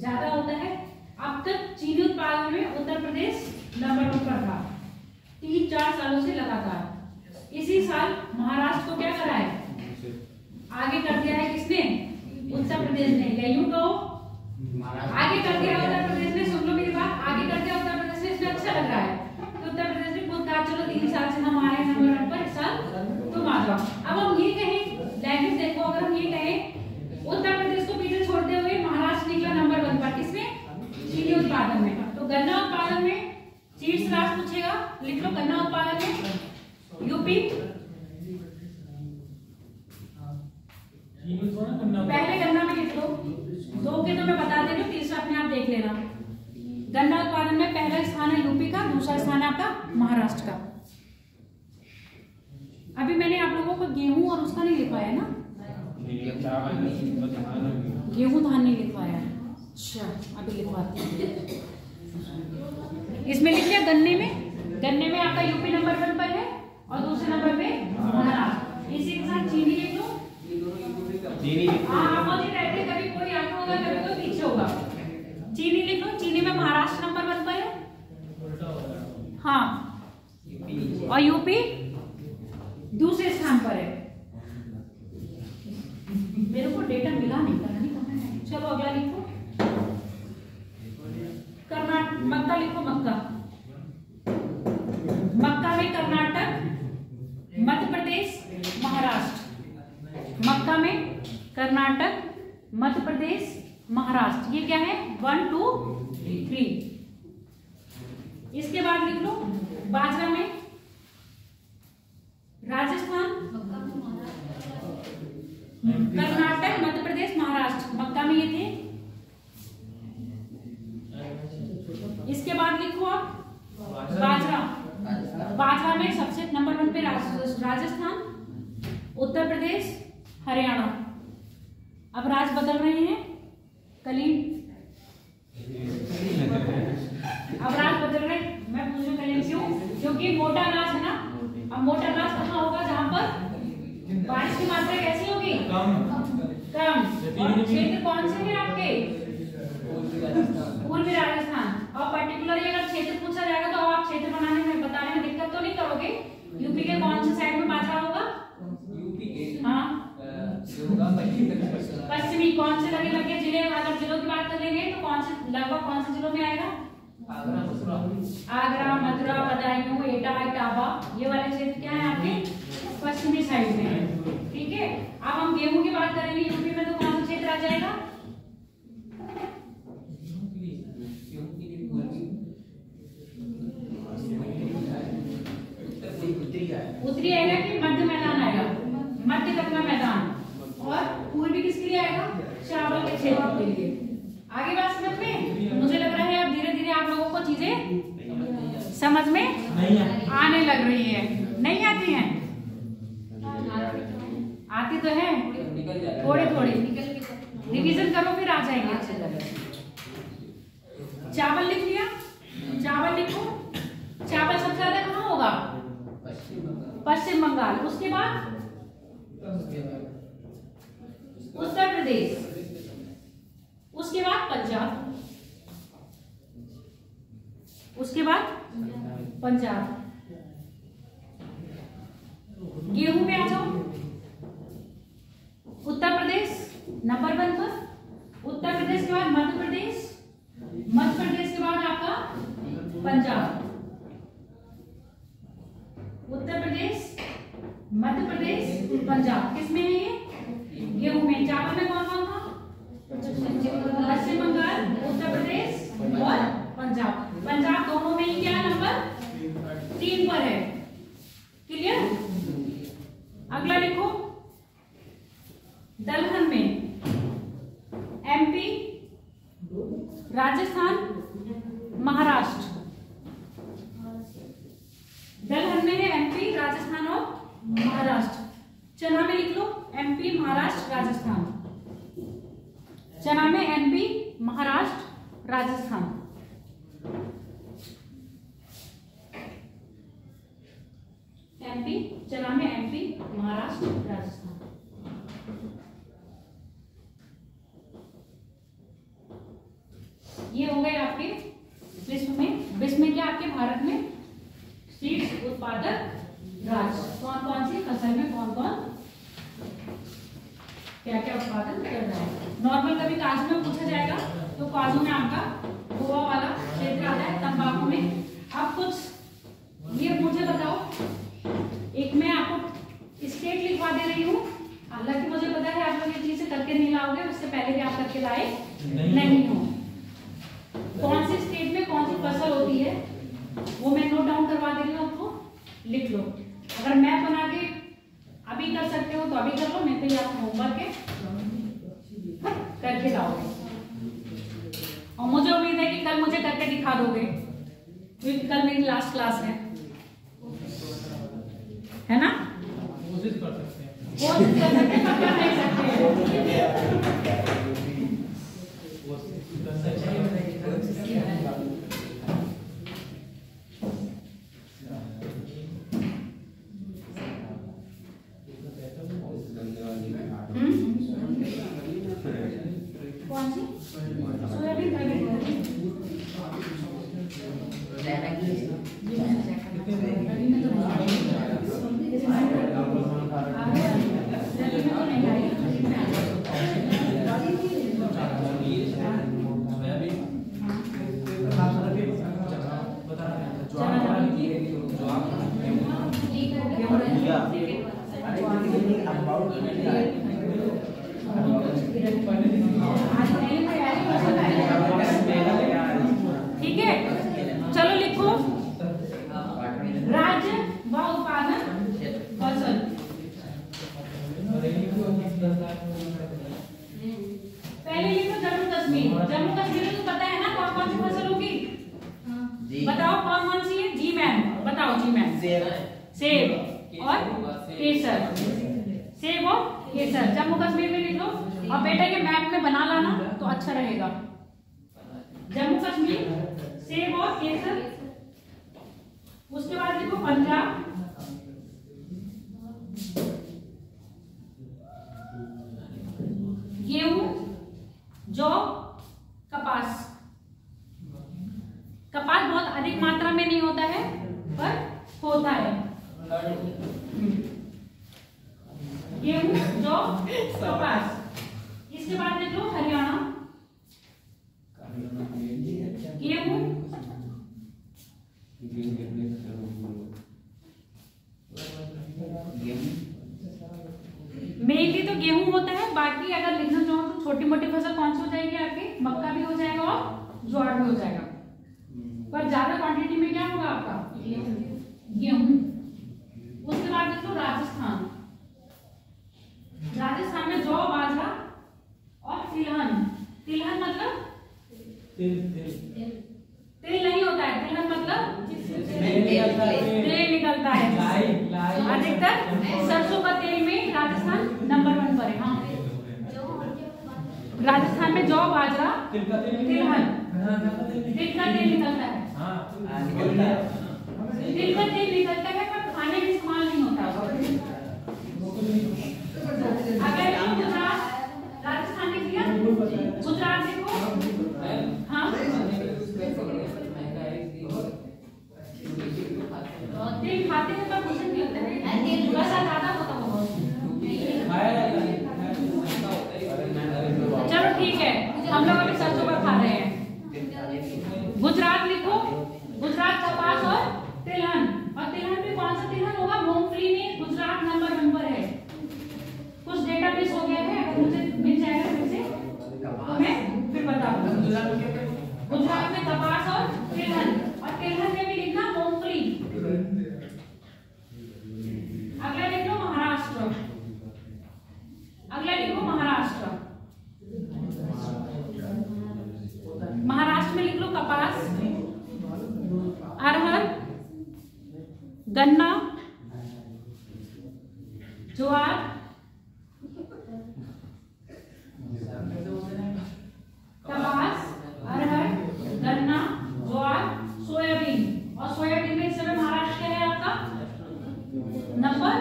ज्यादा होता है। अब तक चीनी उत्पादन में उत्तर प्रदेश नंबर 1 पर था 3-4 सालों से लगातार। इसी साल महाराष्ट्र को क्या करा है? आगे कर दिया है किसने? उत्तर प्रदेश ने। या यूं कहो आगे कर दिया उत्तर प्रदेश ने। सुन लो मेरी बात, आगे कर दिया उत्तर प्रदेश ने, इसमें अच्छा लग रहा है तो उत्तर प्रदेश ने खुद कहा चलो 3 साल से हम आए नंबर 1 पर, इस साल तुम आ जाओ। अब हम ये कहें, लैंग्वेज देखो, अगर हम ये कहें उत्तर प्रदेश को पीछे छोड़ते हुए महाराष्ट्र निकला नंबर 1 पर, किसमें? चीनी उत्पादन में। तो गन्ना उत्पादन में शीर्ष राज्य पूछेगा, लिख लो गन्ना उत्पादन में यूपी। पहले गन्ना में लिख लो, 2 के तो मैं बता दे रही हूँ, तीसरा अपने आप देख लेना। गन्ना उत्पादन में पहला स्थान है यूपी का, दूसरा स्थान है आपका महाराष्ट्र का। अभी मैंने आप लोगों को गेहूं और उसका नहीं लिखवाया ना, गेहूं धान नहीं लिखवाया। अच्छा अभी लिखवाती हूँ। इसमें लिख लिया गन्ने में आपका यूपी नंबर 1 पर है और दूसरे नंबर पे महाराष्ट्र। इसी के साथ चीनी लिख लो, अपोजिट रहते हैं, कभी कोई आगे होगा कभी कोई पीछे होगा। चीनी लिख लो, चीनी में महाराष्ट्र नंबर 1 पर है। हाँ, और यूपी दूसरे स्थान पर है। मेरे को डेटा मिला नहीं, पता नहीं कहाँ है। चलो अगला लिखो, कर्नाटक, मक्का लिखो, मक्का। मक्का में कर्नाटक, मध्य प्रदेश, महाराष्ट्र। मक्का में कर्नाटक, मध्य प्रदेश, महाराष्ट्र। ये क्या है? 1 2 3। इसके बाद लिख लो बाजरा में राजस्थान, कर्नाटक, मध्य प्रदेश, महाराष्ट्र। मक्का में ये थे। इसके बाद लिखो आप बाजरा। बाजरा में सबसे नंबर 1 पे राजस्थान, उत्तर प्रदेश, हरियाणा। अब राज बदल रहे हैं, कलीन। अब राज बदल रहे हैं। मैं पूछूं कलीन क्यों? क्योंकि मोटा अनाज है ना। अब मोटा अनाज कहाँ होगा? जहां पर बारिश की मात्रा कैसी होगी? कम। और क्षेत्र कौन से हैं आपके? पूर्वी राजस्थान। और पर्टिकुलरली अगर क्षेत्र पूछा जाएगा तो आप क्षेत्र बनाने में, बताने में दिक्कत तो नहीं करोगे? यूपी के कौन से साइड में बाजरा होगा? यूपी के पश्चिमी। कौन से लगे लगे जिले? अगर जिलों की बात करेंगे तो कौन से, लगभग कौन से जिलों में आएगा? आगरा, मथुरा, बदायूं, एटा, इटावा, ये वाले क्षेत्र क्या है आपके? पश्चिमी साइड में है। ठीक है। अब हम गेहूं की बात करेंगे यूपी में, तो कौन सा क्षेत्र आ जाएगा? उत्तरी आएगा कि मध्य मैदान आएगा? मध्य कटवा मैदान। और पूर्वी किसके लिए आएगा? चावल के क्षेत्र के लिए। आगे बात समझ में? मुझे लग रहा है अब धीरे धीरे आप लोगों को चीजें समझ में आने लग रही है। नहीं आती हैं? आती तो है, थोड़ी थोड़ी। रिवीजन करो, फिर आ जाएंगे अच्छे जगह। चावल लिख लिया, चावल लिखो। चावल सबसे ज्यादा कहाँ होगा? पश्चिम बंगाल। उसके बाद उत्तर प्रदेश, उसके बाद पंजाब, उसके बाद पंजाब। गेहूं में आ जाओ। उत्तर प्रदेश नंबर 1 पर, उत्तर प्रदेश के बाद मध्य प्रदेश, मध्य प्रदेश के बाद आपका पंजाब। उत्तर प्रदेश, मध्य प्रदेश, पंजाब। किसमें है ये? गेहूं में। चावल में कौन कौन था? पश्चिम बंगाल, उत्तर प्रदेश और पंजाब। पंजाब दोनों में ही क्या नंबर 3 पर है। क्लियर? अगला लिखो दलहन में एमपी, राजस्थान, महाराष्ट्र। दलहन में है एमपी, राजस्थान और महाराष्ट्र। चना में लिख लो एमपी, महाराष्ट्र, राजस्थान। चना में एमपी, महाराष्ट्र, राजस्थान। एमपी, चना में एमपी, महाराष्ट्र, राजस्थान। ये हो गए आपके विश्व में। विश्व में क्या? आपके भारत में सीड्स उत्पादक राज्य। कौन कौन सी फसल में कौन कौन क्या क्या उत्पादन कर रहा है। नॉर्मल कभी काजू में पूछा जाएगा तो काजू में आपका गोवा वाला क्षेत्र आता है। तंबाकू में अब कुछ ये मुझे बताओ, एक मैं आपको स्टेट लिखवा दे रही हूँ। हालांकि मुझे पता है आप लोग ये चीज करके नहीं लाओगे, उससे पहले भी आप करके लाए नहीं हो। कौन सी स्टेट में कौन सी फसल होती है वो मैं नोट डाउन करवा दे रही हूँ आपको, लिख लो। अगर मैप बना के अभी कर सकते हो तो अभी कर लो, नहीं तो ये आप होमवर्क है करके लाओगे। और मुझे उम्मीद है कि कल मुझे करके दिखा दोगे, क्योंकि कल मेरी लास्ट क्लास है ना? कोशिश कर सकते हैं, कोशिश कर सकते हैं, कर नहीं सकते। पहले लिखो जम्मू कश्मीर। जम्मू कश्मीर में तो पता है ना कौन कौन सी फसल होगी? बताओ कौन कौन सी है? जी मैम बताओ। जी मैम सेब और केसर। सेब और केसर जम्मू कश्मीर में लिख लो। अब बेटा ये मैप में बना लाना तो अच्छा रहेगा। जम्मू कश्मीर सेब और केसर। उसके बाद लिखो पंजाब, गेहूं, जौ, कपास। कपास बहुत अधिक मात्रा में नहीं होता है पर होता है। गेहूं, जौ, कपास। इसके बाद देख लो हरियाणा, गेहूं, मेनली तो गेहूं होता है। बाकी अगर लिखना चाहो तो छोटी मोटी फसल कौन सी हो जाएगी आपकी? मक्का भी हो जाएगा और ज्वार भी हो जाएगा। पर ज्यादा क्वांटिटी में क्या होगा आपका? गेहूं। उसके बाद देखो राजस्थान। राजस्थान में जौ, बाजरा और तिलहन। तिलहन मतलब तेल नहीं होता है। तिलहन मतलब तेल निकलता है। अधिकतर सरसों का तेल में राजस्थान नंबर 1 पर है। हाँ, राजस्थान में जौ, बाजरा, तिलहन। तिल का तेल निकलता है। तिल का तेल निकलता है पर खाने में इस्तेमाल नहीं होता। अगर गुजरात, राजस्थान लिख लिया, गुजरात देखो। हाँ तेल खाते हैं पर कुछ नहीं लगता है। तेल वैसा ज्यादा होता होगा। चलो ठीक है, हम लोग अभी सरसों का खा रहे हैं। गुजरात लिखो। गुजरात कपास और तिलहन। और तिलहन में कौन सा तिलहन होगा? मूंगफली में गुजरात नंबर 1 पर है। कुछ डेटा मिस हो गया है, अगर मुझे मिल जाएगा फिर से तो मैं फिर बताऊंगा। गुजरात में कपास और तिलहन। और तिलहन में भी लिखना मूंगफली। अगला लिख लो महाराष्ट्र। अगला लिखो महाराष्ट्र। महाराष्ट्र में लिख लो कपास, अरहर, गन्ना, ज्वार, कपास, अरहर, गन्ना, ज्वार, सोयाबीन। और सोयाबीन में इस समय महाराष्ट्र है आपका नंबर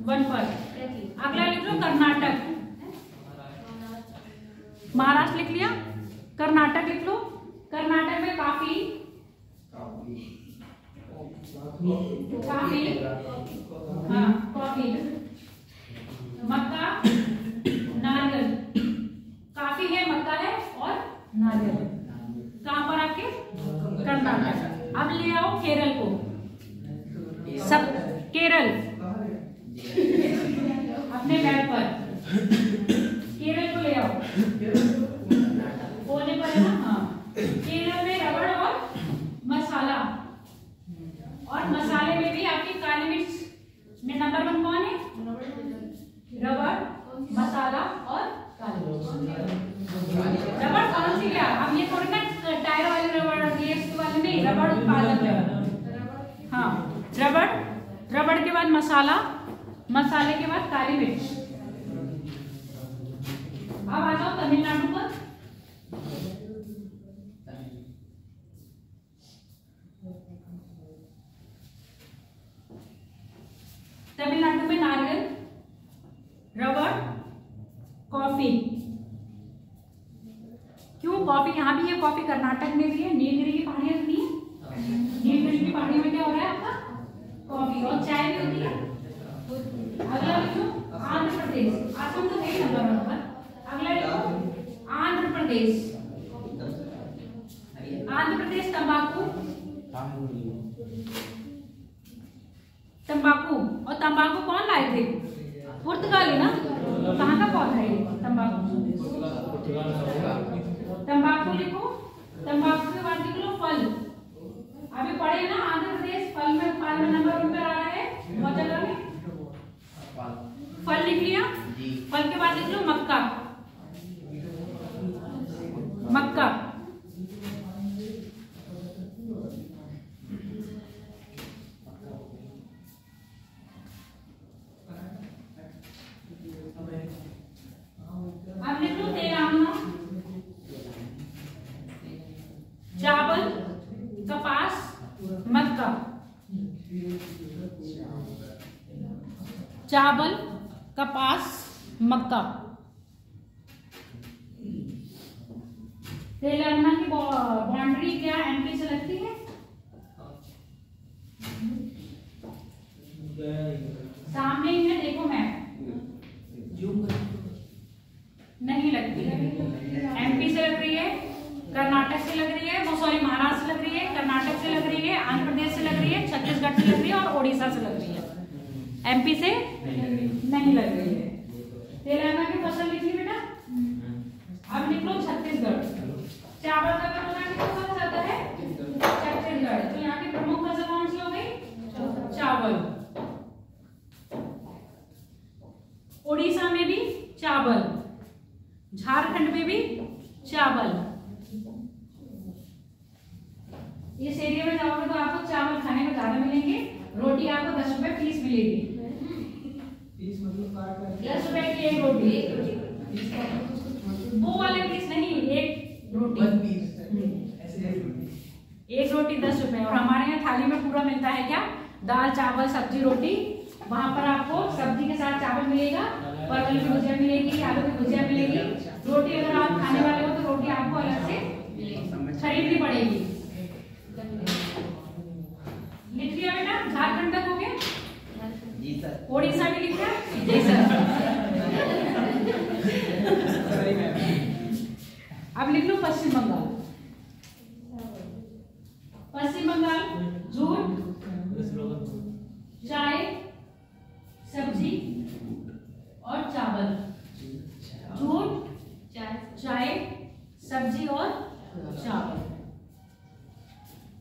1 पर। अगला लिख लो कर्नाटक। महाराष्ट्र लिख लिया, कर्नाटक लिख लो। कर्नाटक में काफी, हाँ कॉफी, मक्का, नारियल। काफी है, मक्का है और नारियल। कहां पर आपके? कर्नाटक। अब ले आओ केरल को। सब केरल अपने बैग पर। केरल को ले आओ। कोने पर है ना? हाँ। केरल में रबड़ और मसाला। और मसाले में भी आपकी काली मिर्च में नंबर 1 कौन है? रबड़, मसाला और काली मिर्च। रबड़ कौन सी? क्या अब ये थोड़ी ना टायर वाले रबड़, गैस वाले नहीं, रबड़ उत्पादक है। हाँ, रबड़, रबड़ के बाद मसाला, मसाले के बाद काली मिर्च। अब आ जाओ तमिलनाडु पर। तमिलनाडु में नारियल, रबड़, कॉफी। क्यों कॉफी? यहाँ भी है कॉफी, कर्नाटक में भी है। नीलगिरी की पहाड़ियां सुनी है? नीलगिरी की पहाड़ियों में क्या हो रहा है आपका? कॉफी। और चाय भी होती है। अगला लिखो आंध्र प्रदेश। आसम तो है नंबर 1 पर। अगला लिखो आंध्र प्रदेश। आंध्र प्रदेश तंबाकू, तंबाकू। और तंबाकू कौन लाए थे? पुर्तगाली ना? कहाँ का पौधा है तंबाकू? तंबाकू लिखो। तंबाकू के बाद लिख लो फल। अभी पढ़े ना आंध्र प्रदेश फल में नंबर 1 पर आ रहा है। बहुत जगह में फल लिख लिया। फल फल के बाद लिख लो मक्का, मक्का। अब लिख लो तेलंगाना, चावल, कपास, मक्का, चावल, कपास, मक्का। तेलंगाना की बाउंड्री क्या एमपी से लगती है? सामने ही है, देखो मैप, नहीं लगती है। एमपी से लग रही है, कर्नाटक से लग रही है, वो सॉरी महाराष्ट्र से लग रही है, कर्नाटक से लग रही है, आंध्र प्रदेश से लग रही है, छत्तीसगढ़ से लग रही है और ओडिशा से लग रही है। एमपी से नहीं लग रही है। तेलंगाना की फसल लिखी बेटा। अब लिख लो छत्तीसगढ़। चावल का गन्ना किस फसल जाता है? छत्तीसगढ़। तो यहाँ की प्रमुख फसल कौन सी हो गई? चावल। ओडिशा में भी चावल, झारखंड में भी चावल। इस एरिया में जाओगे तो आपको चावल खाने को ज्यादा मिलेंगे, रोटी आपको 10 रुपए पीस मिलेगी। 10 रुपए की एक रोटी, वो वाले पीस नहीं, एक रोटी, एक रोटी 10 रुपए। और हमारे यहाँ थाली में पूरा मिलता है क्या? दाल, चावल, सब्जी, रोटी। वहां पर आपको सब्जी के साथ चावल मिलेगा, परवल की भुजिया मिलेगी, आलू की भुजिया मिलेगी। रोटी अगर आप खाने वाले हो तो रोटी आपको अलग से खरीदनी पड़ेगी। लिख लिया बेटा? झारखंड तक हो गया? जी सर। ओडिशा भी लिख लिया? जी सर। अब लिख लो पश्चिम बंगाल। पश्चिम बंगाल जूट, चाय, सब्जी और चावल। जूट, चाय, सब्जी और चावल।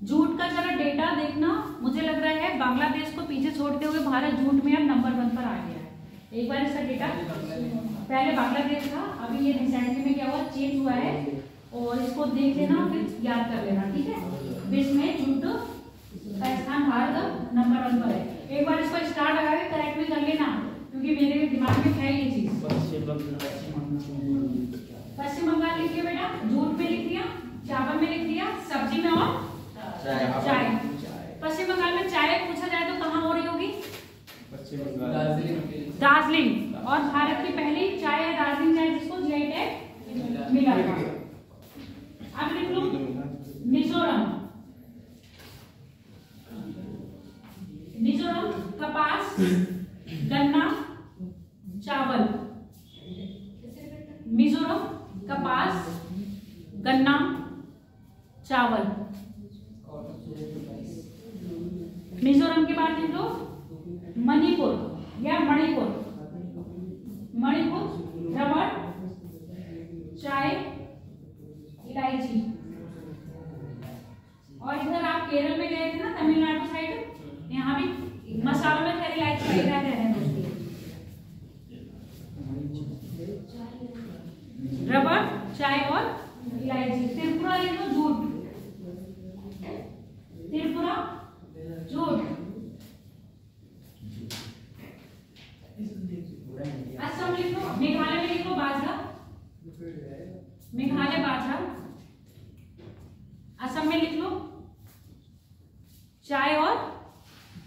जूट का जरा डेटा देखना, मुझे लग रहा है बांग्लादेश को पीछे छोड़ते हुए भारत जूट में अब नंबर 1 पर आ गया है। एक बार इसका डेटा, पहले बांग्लादेश था, अभी ये रिसेंटली में क्या हुआ, चेंज हुआ है। और इसको देख लेना फिर याद कर लेना, ठीक है। विश्व में जूट का स्थान भारत नंबर 1 पर है। एक बार इसको स्टार लगा के करेक्ट भी कर लेना, क्योंकि मेरे दिमाग में है ये चीज। पश्चिम बंगाल लिख लिया बेटा, जूट में लिख दिया, चावल में लिख दिया, सब्जी में और चाय। पश्चिम बंगाल में चाय पूछा जाए तो कहाँ हो रही होगी? दार्जिलिंग। और भारत की पहली चाय है दार्जिलिंग चाय, जिसको जीआई टैग मिला था। अब लिख लो मिजोरम। मिजोरम कपास, गन्ना, चावल। मिजोरम कपास, गन्ना, चावल। मिजोरम के बाद लिख लो मणिपुर या मणिपुर। मणिपुर रबड़, चाय, इलायची। और इधर आप केरल में गए थे ना, तमिलनाडु साइड, यहाँ भी मसालों में खैर इलायची रहते हैं दोस्तों। रबड़, चाय और इलायची। त्रिपुरा लिख लो जूट। त्रिपुरा जूट। असम लिख लो, मेघालय में लिख लो बाजरा। मेघालय बाजरा। असम में लिख लो चाय और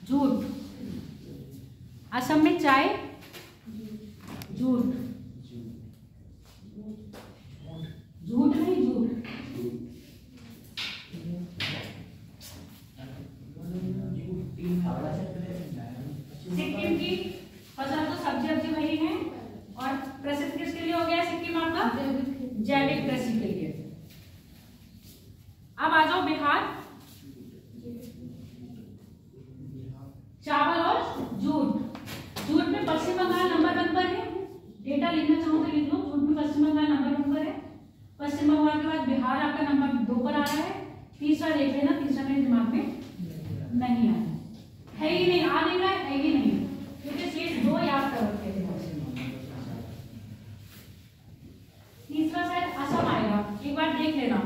जूट। असम में चाय, जूट। जूट नहीं, जूट। सिक्किम की फसल तो सब्जी वब्जी वही है। और प्रसिद्ध किसके लिए हो गया सिक्किम आपका? जैविक कृषि के लिए। अब आ जाओ बिहार। चावल और जूट। जूट में पश्चिम बंगाल नंबर 1 पर है। डेटा लिखना चाहूँ तो लिख लो, जूट में पश्चिम बंगाल नंबर 1 पर है। पश्चिम बंगाल के बाद बिहार आपका नंबर 2 पर आ रहा है। तीसरा देख लेना, तीसरा मेरे दिमाग में नहीं आया है ही नहीं, आ नहीं रहा है ही नहीं, क्योंकि शेष 2 याद कर रखे थे। देख लेना।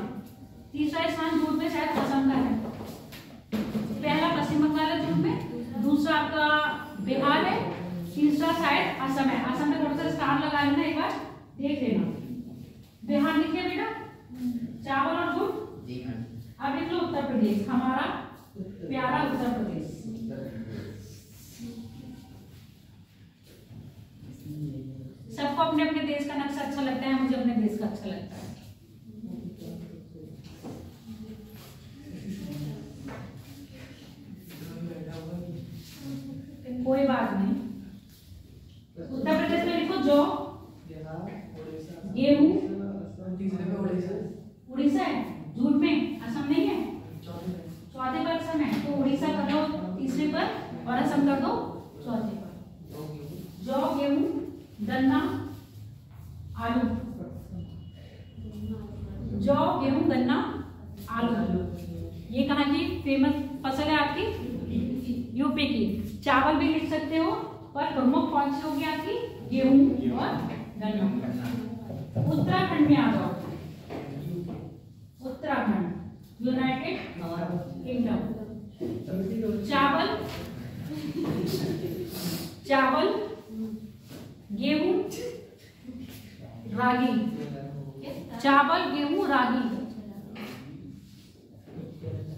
तीसरा स्थान झूठ में शायद असम का है। पहला पश्चिम बंगाल है झूठ में, दूसरा आपका बिहार है, तीसरा शायद असम है। असम में थोड़ा सा स्टार लगा लेना, एक बार देख लेना। बिहार लिख लिया बेटा, चावल और झूठ। जी मैम। अब लिख लो उत्तर प्रदेश, हमारा प्यारा उत्तर प्रदेश। सबको अपने अपने देश का नक्शा अच्छा लगता है, मुझे अपने देश का अच्छा लगता है। कोई बात नहीं। उत्तर प्रदेश में लिखो जौ, गेहूं, उड़ीसा है झूठ में, असम नहीं है। चौथे पर असम है, तो उड़ीसा कर लो तीसरे पर और असम कर दो चौथे पर। जौ, गेहूं, गन्ना, आलू। जौ, गेहूं, गन्ना, आलू, ये कहाँ की फेमस फसल है आपकी? यूपी की। चावल भी लिख सकते हो, पर प्रमुख कौन सी होगी आपकी? गेहूं और गन्ना। उत्तराखंड में आ जाओ। Uttarakhand United kingdom. चावल, गेहूं, रागी। चावल, गेहूं, रागी।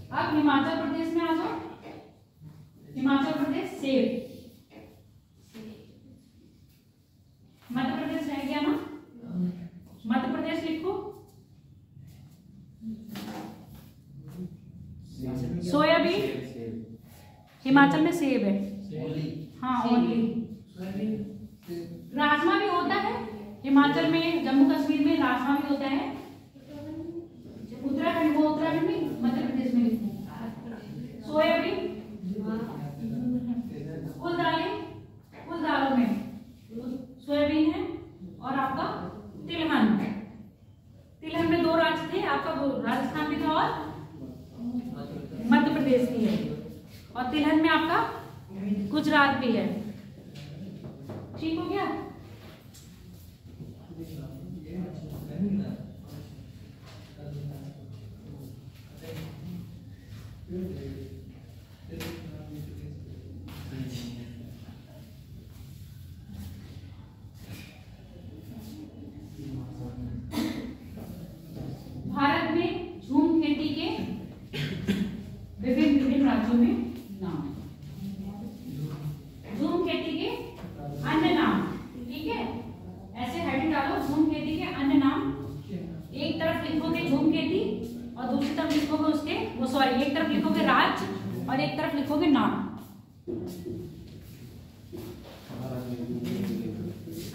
अब हिमाचल प्रदेश में आ जाओ। हिमाचल प्रदेश सेब। मध्य प्रदेश रह गया ना, मध्य प्रदेश लिखो सोयाबीन। हिमाचल में सेब है, हाँ ओनली। राजमा भी होता है हिमाचल में, जम्मू कश्मीर में राजमा भी होता है। उत्तराखंड, वो उत्तराखंड में, मध्य प्रदेश में लिखो सोयाबीन। कुल दालों में सोयाबीन है और आपका तिलहन। तिलहन में दो राज्य थे आपका, राजस्थान भी था और मध्य प्रदेश भी है, और तिलहन में आपका गुजरात भी है। ठीक हो गया? भारत में झूम खेती के विभिन्न राज्यों में नाम। झूम खेती के अन्य नाम, ठीक है? ऐसे हेडिंग डालो, झूम खेती के अन्य नाम। एक तरफ लिखोगे झूम खेती और दूसरी तरफ लिखोगे उसके एक तरफ लिखोगे राज्य और एक तरफ लिखोगे नाम।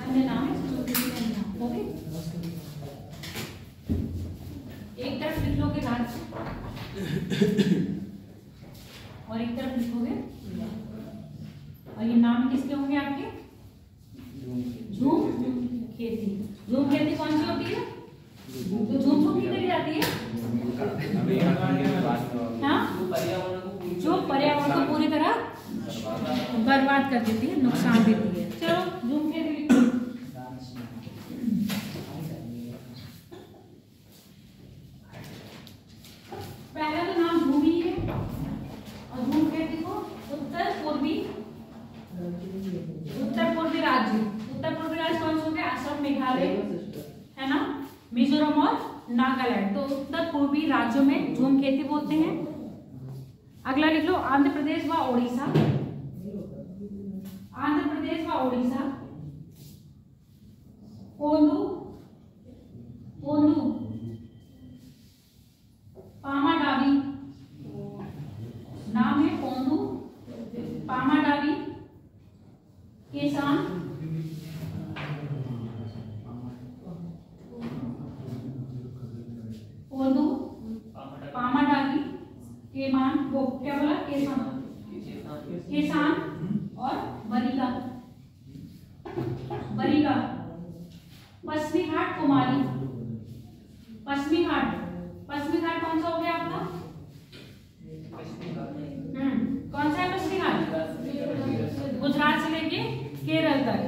अन्य नाम हो गए। एक तरफ लिख लोगे राज्य और एक तरफ लिखोगे, और ये नाम किसके होंगे आपके? झूम खेती। झूम खेती कौन सी होती है? तो झूम की करी जाती है, हाँ, जो पर्यावरण को पूरी तरह बर्बाद कर देती है, नुकसान देती है। चलो झूम खेती लिखो। पहला तो नाम भूमि है, और झूम खेती को उत्तर पूर्वी राज्य। उत्तर पूर्वी राज्य कौन से होंगे? असम, मेघालय है ना, मिजोरम और नागालैंड। तो उत्तर पूर्वी राज्यों में झूम खेती बोलते हैं। अगला लिख लो आंध्र प्रदेश व ओडिशा। आंध्र प्रदेश व ओडिशा। पोंदू, पामाडावी, नाम है पोंदू, पामाडावी। केसान, पोंदू, पामाडावी, केमान, वो क्या बोला? केसान और बरीगा। पश्चिमी घाट, कुमारी। पश्चिमी घाट कौन सा हो गया आपका? कौन सा है पश्चिमी घाट? गुजरात से लेके केरल तक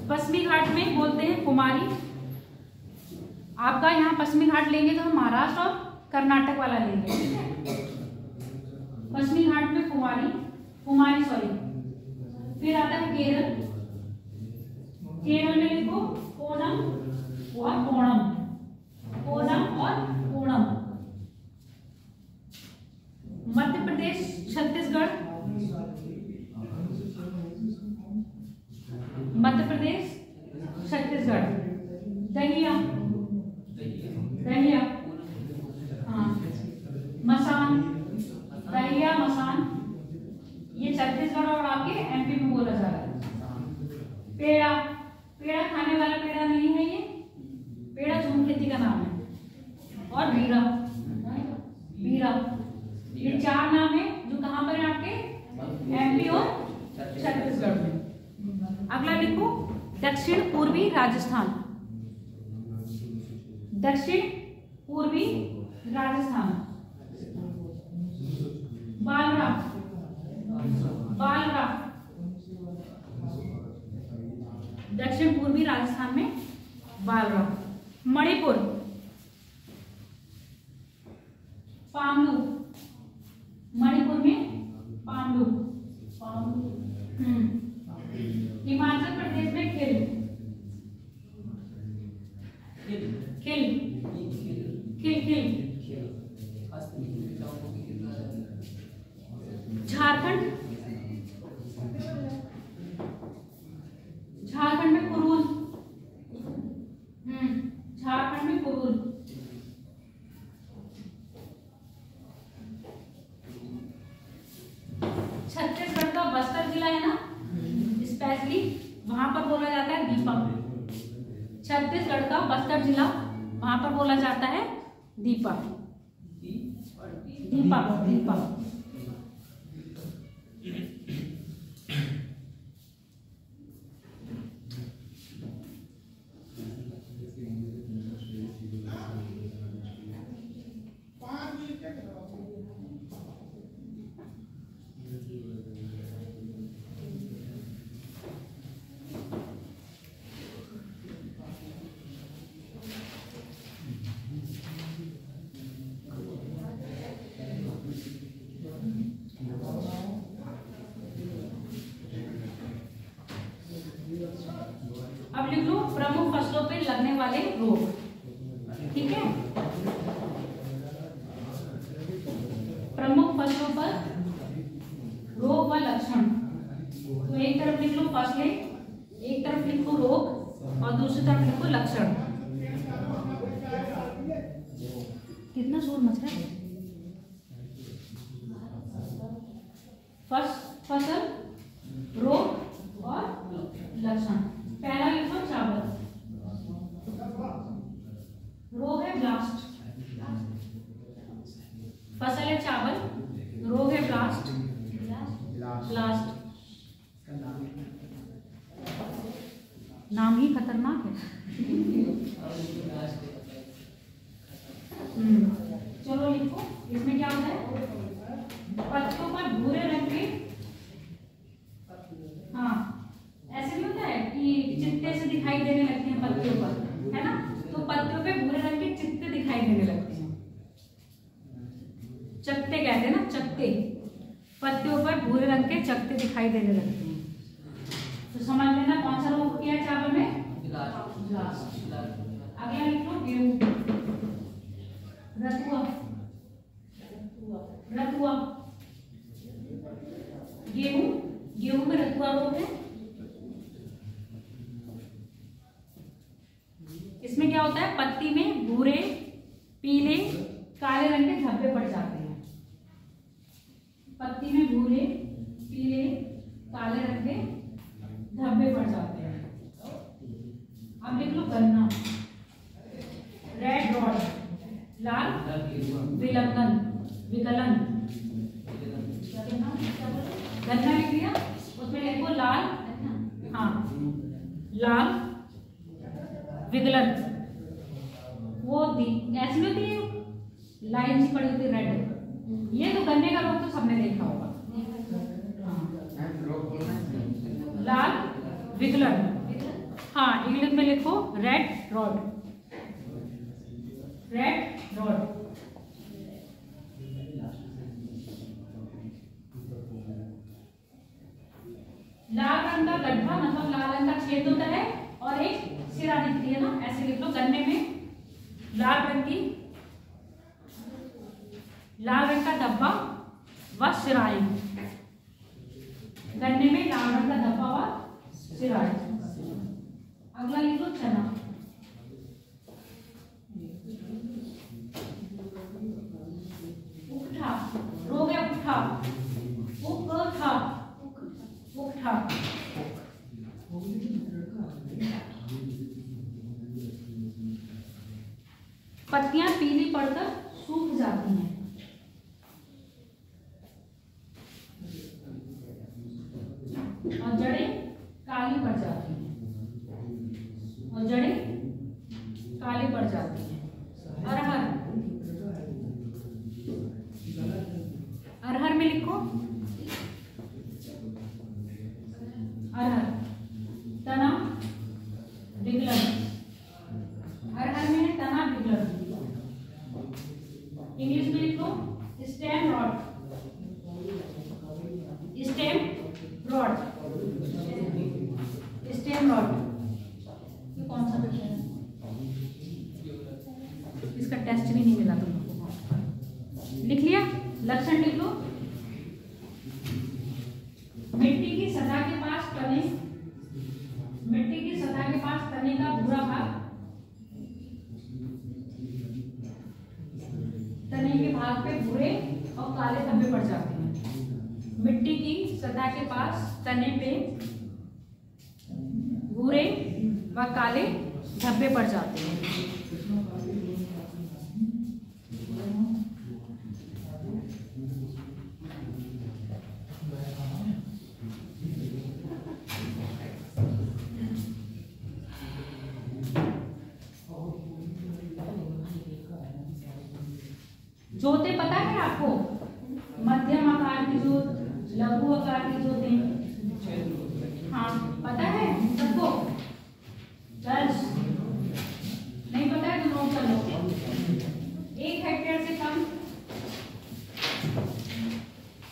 पश्चिमी घाट में बोलते हैं कुमारी। आपका यहाँ पश्चिमी घाट लेंगे तो हम महाराष्ट्र और कर्नाटक वाला लेंगे, ठीक है। पश्चिमी घाट में कुमारी सॉरी। फिर आता है केरल। केरल में लिखो कोणम और कोणम, कोणम और कोणम। मध्य प्रदेश, छत्तीसगढ़, मध्य प्रदेश, छत्तीसगढ़। दहिया, दहिया, हाँ। मसान, दहिया मसान, ये छत्तीसगढ़ और आपके एमपी में बोला जा रहा है। पेड़ा, पेड़ा खाने वाला पेड़ा नहीं है ये, पेड़ा झूम खेती का नाम है। और बीरा, बीरा, ये 4 नाम है जो कहाँ पर है आपके एमपी और छत्तीसगढ़ में। अगला लिखो दक्षिण पूर्वी राजस्थान, दक्षिण पूर्वी राजस्थान। बालरा, बालरा, दक्षिण पूर्वी राजस्थान में बालरा। मणिपुर, पामलू, मणिपुर में पामलू। हिमाचल प्रदेश में खिल, खिल, खिल, खिल। झारखंड, झारखंड में कुरुल, झारखंड में कुरुल। छत्तीसगढ़ का बस्तर जिला है ना, स्पेशली वहां पर बोला जाता है दीपक। छत्तीसगढ़ का बस्तर जिला, वहां पर बोला जाता है दीपक, दीपक, दीपक। अब लिख लो प्रमुख फसलों पे लगने वाले रोग, ठीक है। प्रमुख फसलों पर रोग व लक्षण। तो एक तरफ लिख लो फसलें, एक तरफ लिखो रोग और दूसरी तरफ लिखो लक्षण। कितना शोर मच रहा है। फसल, रोग और लक्षण। पहला लिखो चावल, रोग है ब्लास्ट। फसल है चावल, रोग है ब्लास्ट, ब्लास्ट। नाम ही खतरनाक है। चलो लिखो, इसमें क्या होता है। पत्तियों पर भूरे रंग के, हाँ ऐसे भी होता है कि चित्ते से दिखाई देने लगती हैं पत्तियों पर, है ना। तो पत्तियों पे भूरे रंग के चित्ते दिखाई देने लगते हैं, चकते कहते हैं ना, चकते। पत्तियों पर भूरे रंग के चकते दिखाई देने लगते हैं। तो समझ लेना कौन सा रोग किया है चावल में, अगला लिख लो गेहूं, रतुआ, रतुआ। गेहूं, गेहूं में रतुआ रोग है। इसमें क्या होता है, पत्ती में भूरे, पीले, काले रंग के धब्बे पड़ जाते हैं। पत्ती में भूरे, पीले, काले रंग के धब्बे पड़ जाते हैं। अब लिख लो गन्ना, रेड रॉड, लाल विलंगन, विकलन। गन्ना लिख लिया, उसमें लिखो लाल, हाँ लाल विगलन। वो ऐसी होती है लाइन सी पड़ी होती है रेड। ये तो गन्ने का रोग तो सबने देखा होगा, लाल विगलन। हाँ इंग्लिश में लिखो रेड रॉड। Red rod. लाल रंग का गड्ढा मतलब लाल रंग का छेद होता है और एक सिरा दिखती है ना, ऐसे लिख लो। गन्ने में लाल रंग का धब्बा व सिराएं। गन्ने में लाल रंग का धब्बा व सिराएं। अगला लिख लो चना। उकठा, रो गया उकठा, उकठा, उकठा। पत्तियां पीली पड़कर सूख जाती हैं। और जड़ें काली पड़ जाती हैं। और जड़ें काली पड़ जाती हैं। अरहर, अरहर में लिखो अरहर। तना बिगलर, अरहर में है तना बिगलर। इंग्लिश में लिखो stem rod, stem rod, stem rod. ये कौन सा विषय है? इसका टेस्ट भी नहीं मिला तुम लोगों को। लिख लिया? लक्षण लिख लो। मिट्टी की सतह के पास तने, मिट्टी की सतह के पास तने का भूरा भाग, तने के भाग पे भूरे और काले धब्बे पड़ जाते हैं। मिट्टी की सतह के पास तने पे भूरे व काले धब्बे पड़ जाते हैं। जोते पता है आपको? मध्यम आकार की जोत, लघु आकार की जोतें। हाँ पता है सबको? दर्ज नहीं पता है तो नोट कर लो। 1 हेक्टेयर से कम,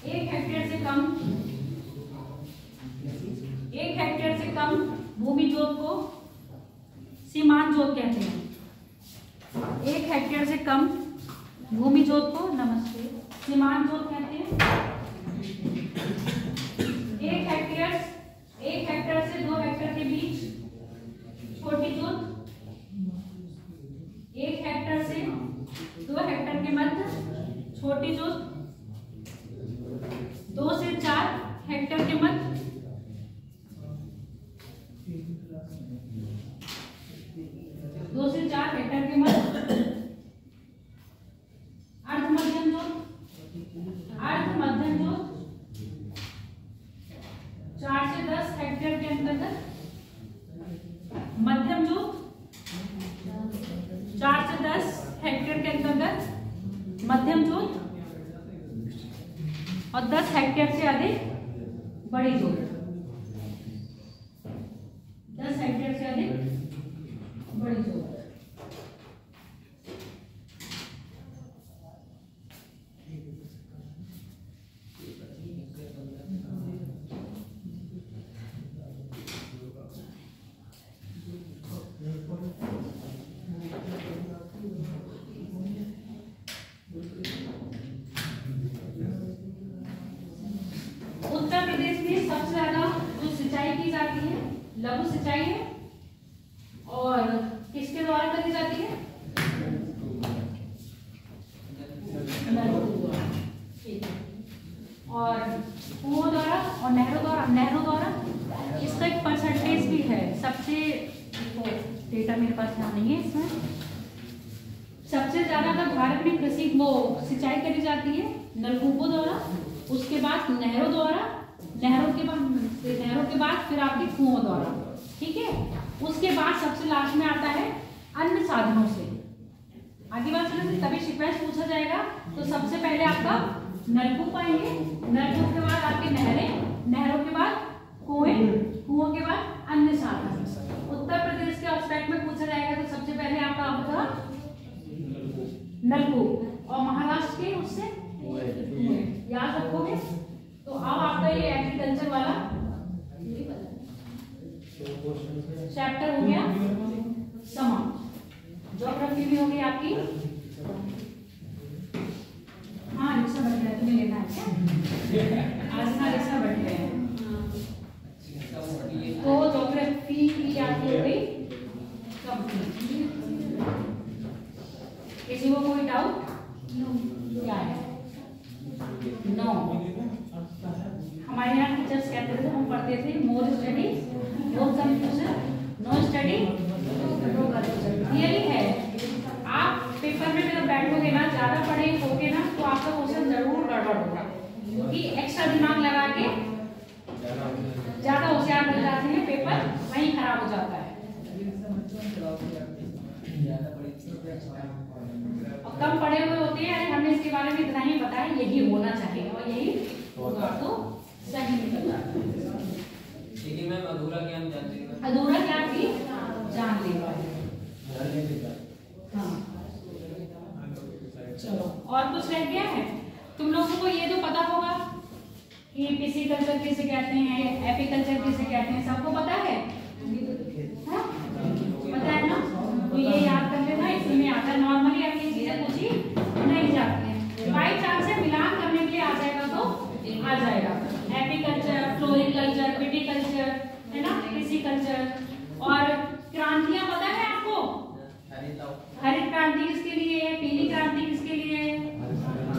1 हेक्टेयर से कम, 1 हेक्टेयर से कम भूमि जोत को सीमांत जोत कहते हैं। 1 हेक्टेयर से कम भूमि जोत को नमस्ते सीमांत जोत कहते हैं। 1 हेक्टेयर से 2 हेक्टेयर के बीच छोटी जोत, 1 हेक्टेयर से 2 हेक्टेयर के मध्य छोटी जोत, 2 से 4 हेक्टेयर के मध्य अर्धमध्यम जोत, अर्धमध्यम जोत 4 से 10 हेक्टेयर के अंतर्गत, मध्यम जोत 4 से 10 हेक्टेयर के अंतर्गत मध्यम जोत, और 10 हेक्टेयर से अधिक बड़ी जोत। 10 हेक्टेयर से अधिक बड़ी जोत। उत्तर प्रदेश में सबसे ज्यादा जो सिंचाई की जाती है लघु सिंचाई है, और किसके द्वारा करी जाती है? और कुओं द्वारा और नहरों द्वारा। इसका एक परसेंटेज भी है। सबसे डेटा मेरे पास ध्यान नहीं है इसमें। सबसे ज्यादा अगर भारत में कृषि सिंचाई करी जाती है नलकूपों द्वारा, उसके बाद नहरों द्वारा, नहरों के बाद फिर आपके कुओं द्वारा। ठीक है, उसके बाद सबसे लास्ट में आता है अन्य साधनों से। आगे बात सुनो, तभी सीक्वेंस पूछा जाएगा। तो सबसे पहले आपका नलकूप आएंगे, नलकूप के बाद आपके नहरें, नहरों के बाद कुएं, कुओं के बाद अन्य साधन। उत्तर प्रदेश के एस्पेक्ट में पूछा जाएगा तो सबसे पहले आपका नलकूप, और महाराष्ट्र के उससे याद रखोगे। तो अब आपका ये एग्रीकल्चर वाला चैप्टर हो गया समाप्त। ज्योग्राफी भी होगी आपकी। हाँ रिक्शा बैठ गया, तुम्हें लेना है क्या? आज ना रिक्शा बैठ गए हैं। तो ज्योग्राफी की आपकी हो गई कंप्लीट। किसी को कोई डाउट? क्या है? नो। हमारे यहाँ टीचर्स कहते थे, हम पढ़ते थे more study more confusion, no study no confusion. Really है। आप पेपर में जब बैठोगे ना, ज्यादा पढ़े होगे ना, तो आपका क्वेश्चन जरूर गड़बड़ होगा, क्योंकि एक्स्ट्रा दिमाग लगा के ज्यादा होशियार बन जाते हैं, पेपर वहीं खराब हो जाता है। और कम पढ़े हुए होते हैं, अरे हमने इसके बारे में इतना ही बताया, यही होना चाहिए और यही होगा तो सही निकल जाता है। लेकिन मैम अधूरा ज्ञान जानते हैं। अधूरा ज्ञान भी जान लेगा। हाँ चलो, और कुछ रह गया है? तुम लोगों को ये तो पता होगा कि पिसीकल्चर किसे कहते हैं, एपीकल्चर किसे कहते हैं, सबको पता है? हाँ? पता है ना? तो ये याद कर लेना, इसी में आता है। नॉर्मली अपनी चीजें पूछी नहीं जाती हैं, बाई चांस से मिलान करने के लिए आ जाएगा तो आ जाएगा। एपीकल्चर, फ्लोरिकल्चर, विटिकल्चर, है ना, पिसीकल्चर। और क्रांतियां पता है आपको? हरित क्रांति किसके लिए है? पीली क्रांति किसके लिए है?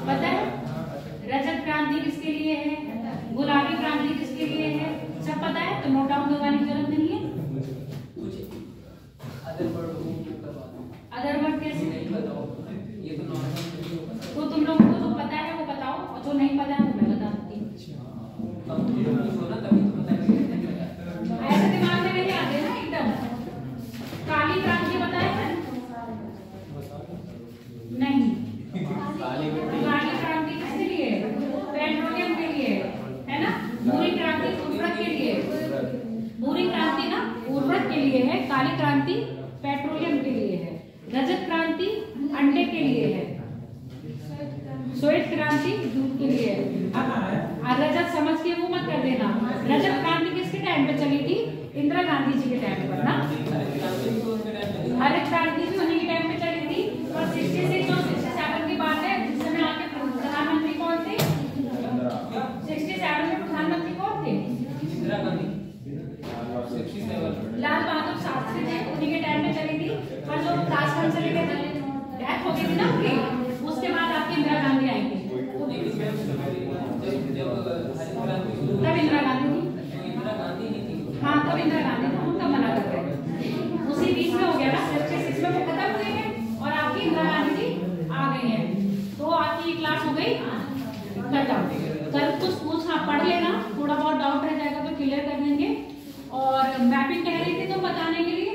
पता है? रजत क्रांति किसके लिए है? गुलाबी क्रांति किसके लिए है? सब पता है, तो नोट डाउन करवाने की जरूरत नहीं है। अदर वर्ड कैसे? ये तो नॉर्मल। तो तुम लोगों को जो पता है वो बताओ, और जो नहीं पता है वो मैं बता दूंगी। ऐसे दिमाग में नहीं आते ना एकदम। काली क्रांति पता है? नहीं। काली क्रांति किसके लिए? पेट्रोलियम के लिए, है ना। भूरी क्रांति उर्वरक के लिए। भूरी क्रांति ना उर्वरक के लिए है, काली क्रांति पेट्रोलियम के लिए है, रजत क्रांति अंडे के लिए है, श्वेत क्रांति दूध के लिए है। अब रजत समझ के वो मत कर देना। रजत क्रांति किसके टाइम पे चली थी? इंदिरा गांधी जी के टाइम पर ना। हरित क्रांति भी उन्हीं के टाइम पे चली थी। और 66 और 67 की बात है, जिस समय आपके प्रधानमंत्री कौन थे? 67 में प्रधानमंत्री कौन थे? इंदिरा गांधी। 67 लाल बहादुर शास्त्री थे, उन्हीं के टाइम पे चली थी। पर जो राजस्थान से लेकर डेथ हो गई थी ना उनकी, उसके बाद आपकी इंदिरा गांधी आई थी। तब इंदिरा गांधी थी। हाँ तब इंदिरा गांधी थी, हम तब मना कर रहे हैं। उसी बीच में हो गया ना, 66 में वो खत्म हुए हैं और आपकी इंदिरा गांधी जी आ गई हैं। तो आपकी क्लास हो गई खत्म। कल कुछ पूछ हाँ पढ़ लेना, थोड़ा बहुत डाउट रह जाएगा तो क्लियर कर देंगे। और मैपिंग कह रही थी तो बताने के लिए,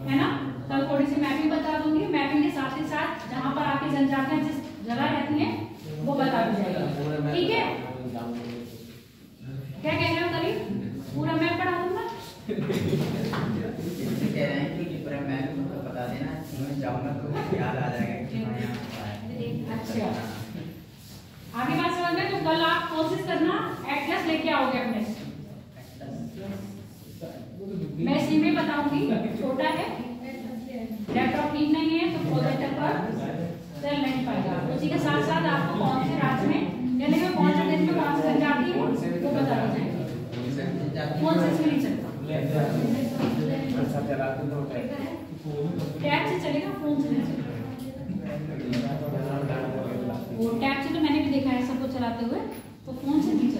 है ना, कल थोड़ी सी मैपिंग बता दूंगी। मैपिंग के साथ ही साथ जहाँ पर आपकी जनजातियां जिस जगह रहती हैं वो बता दी जाएगी, ठीक है? क्या कह रहे हो करीब? पूरा मैप पढ़ा दूंगा। कह रहे हैं कि पूरा मैप मुझको बता देना, मैं जाऊंगा तो याद आ जाएगा कि मैं यहाँ। अच्छा आगे बात समझ में? तो कल आप कोशिश करना एटलस लेके आओगे अपने। मैं इसी में बताऊंगी, छोटा है, लैपटॉप ठीक नहीं है तो प्रोजेक्टर पर चल नहीं पाएगा। उसी के साथ साथ आपको कौन से राज्य में यानी कि कौन से देश में कौन से जनजाति है वो बता दी जाएगी। कौन से इसमें नहीं चलता, टैब से चलेगा, फोन से नहीं चलेगा। वो टैब से तो मैंने भी देखा है सबको चलाते हुए, तो फोन से नहीं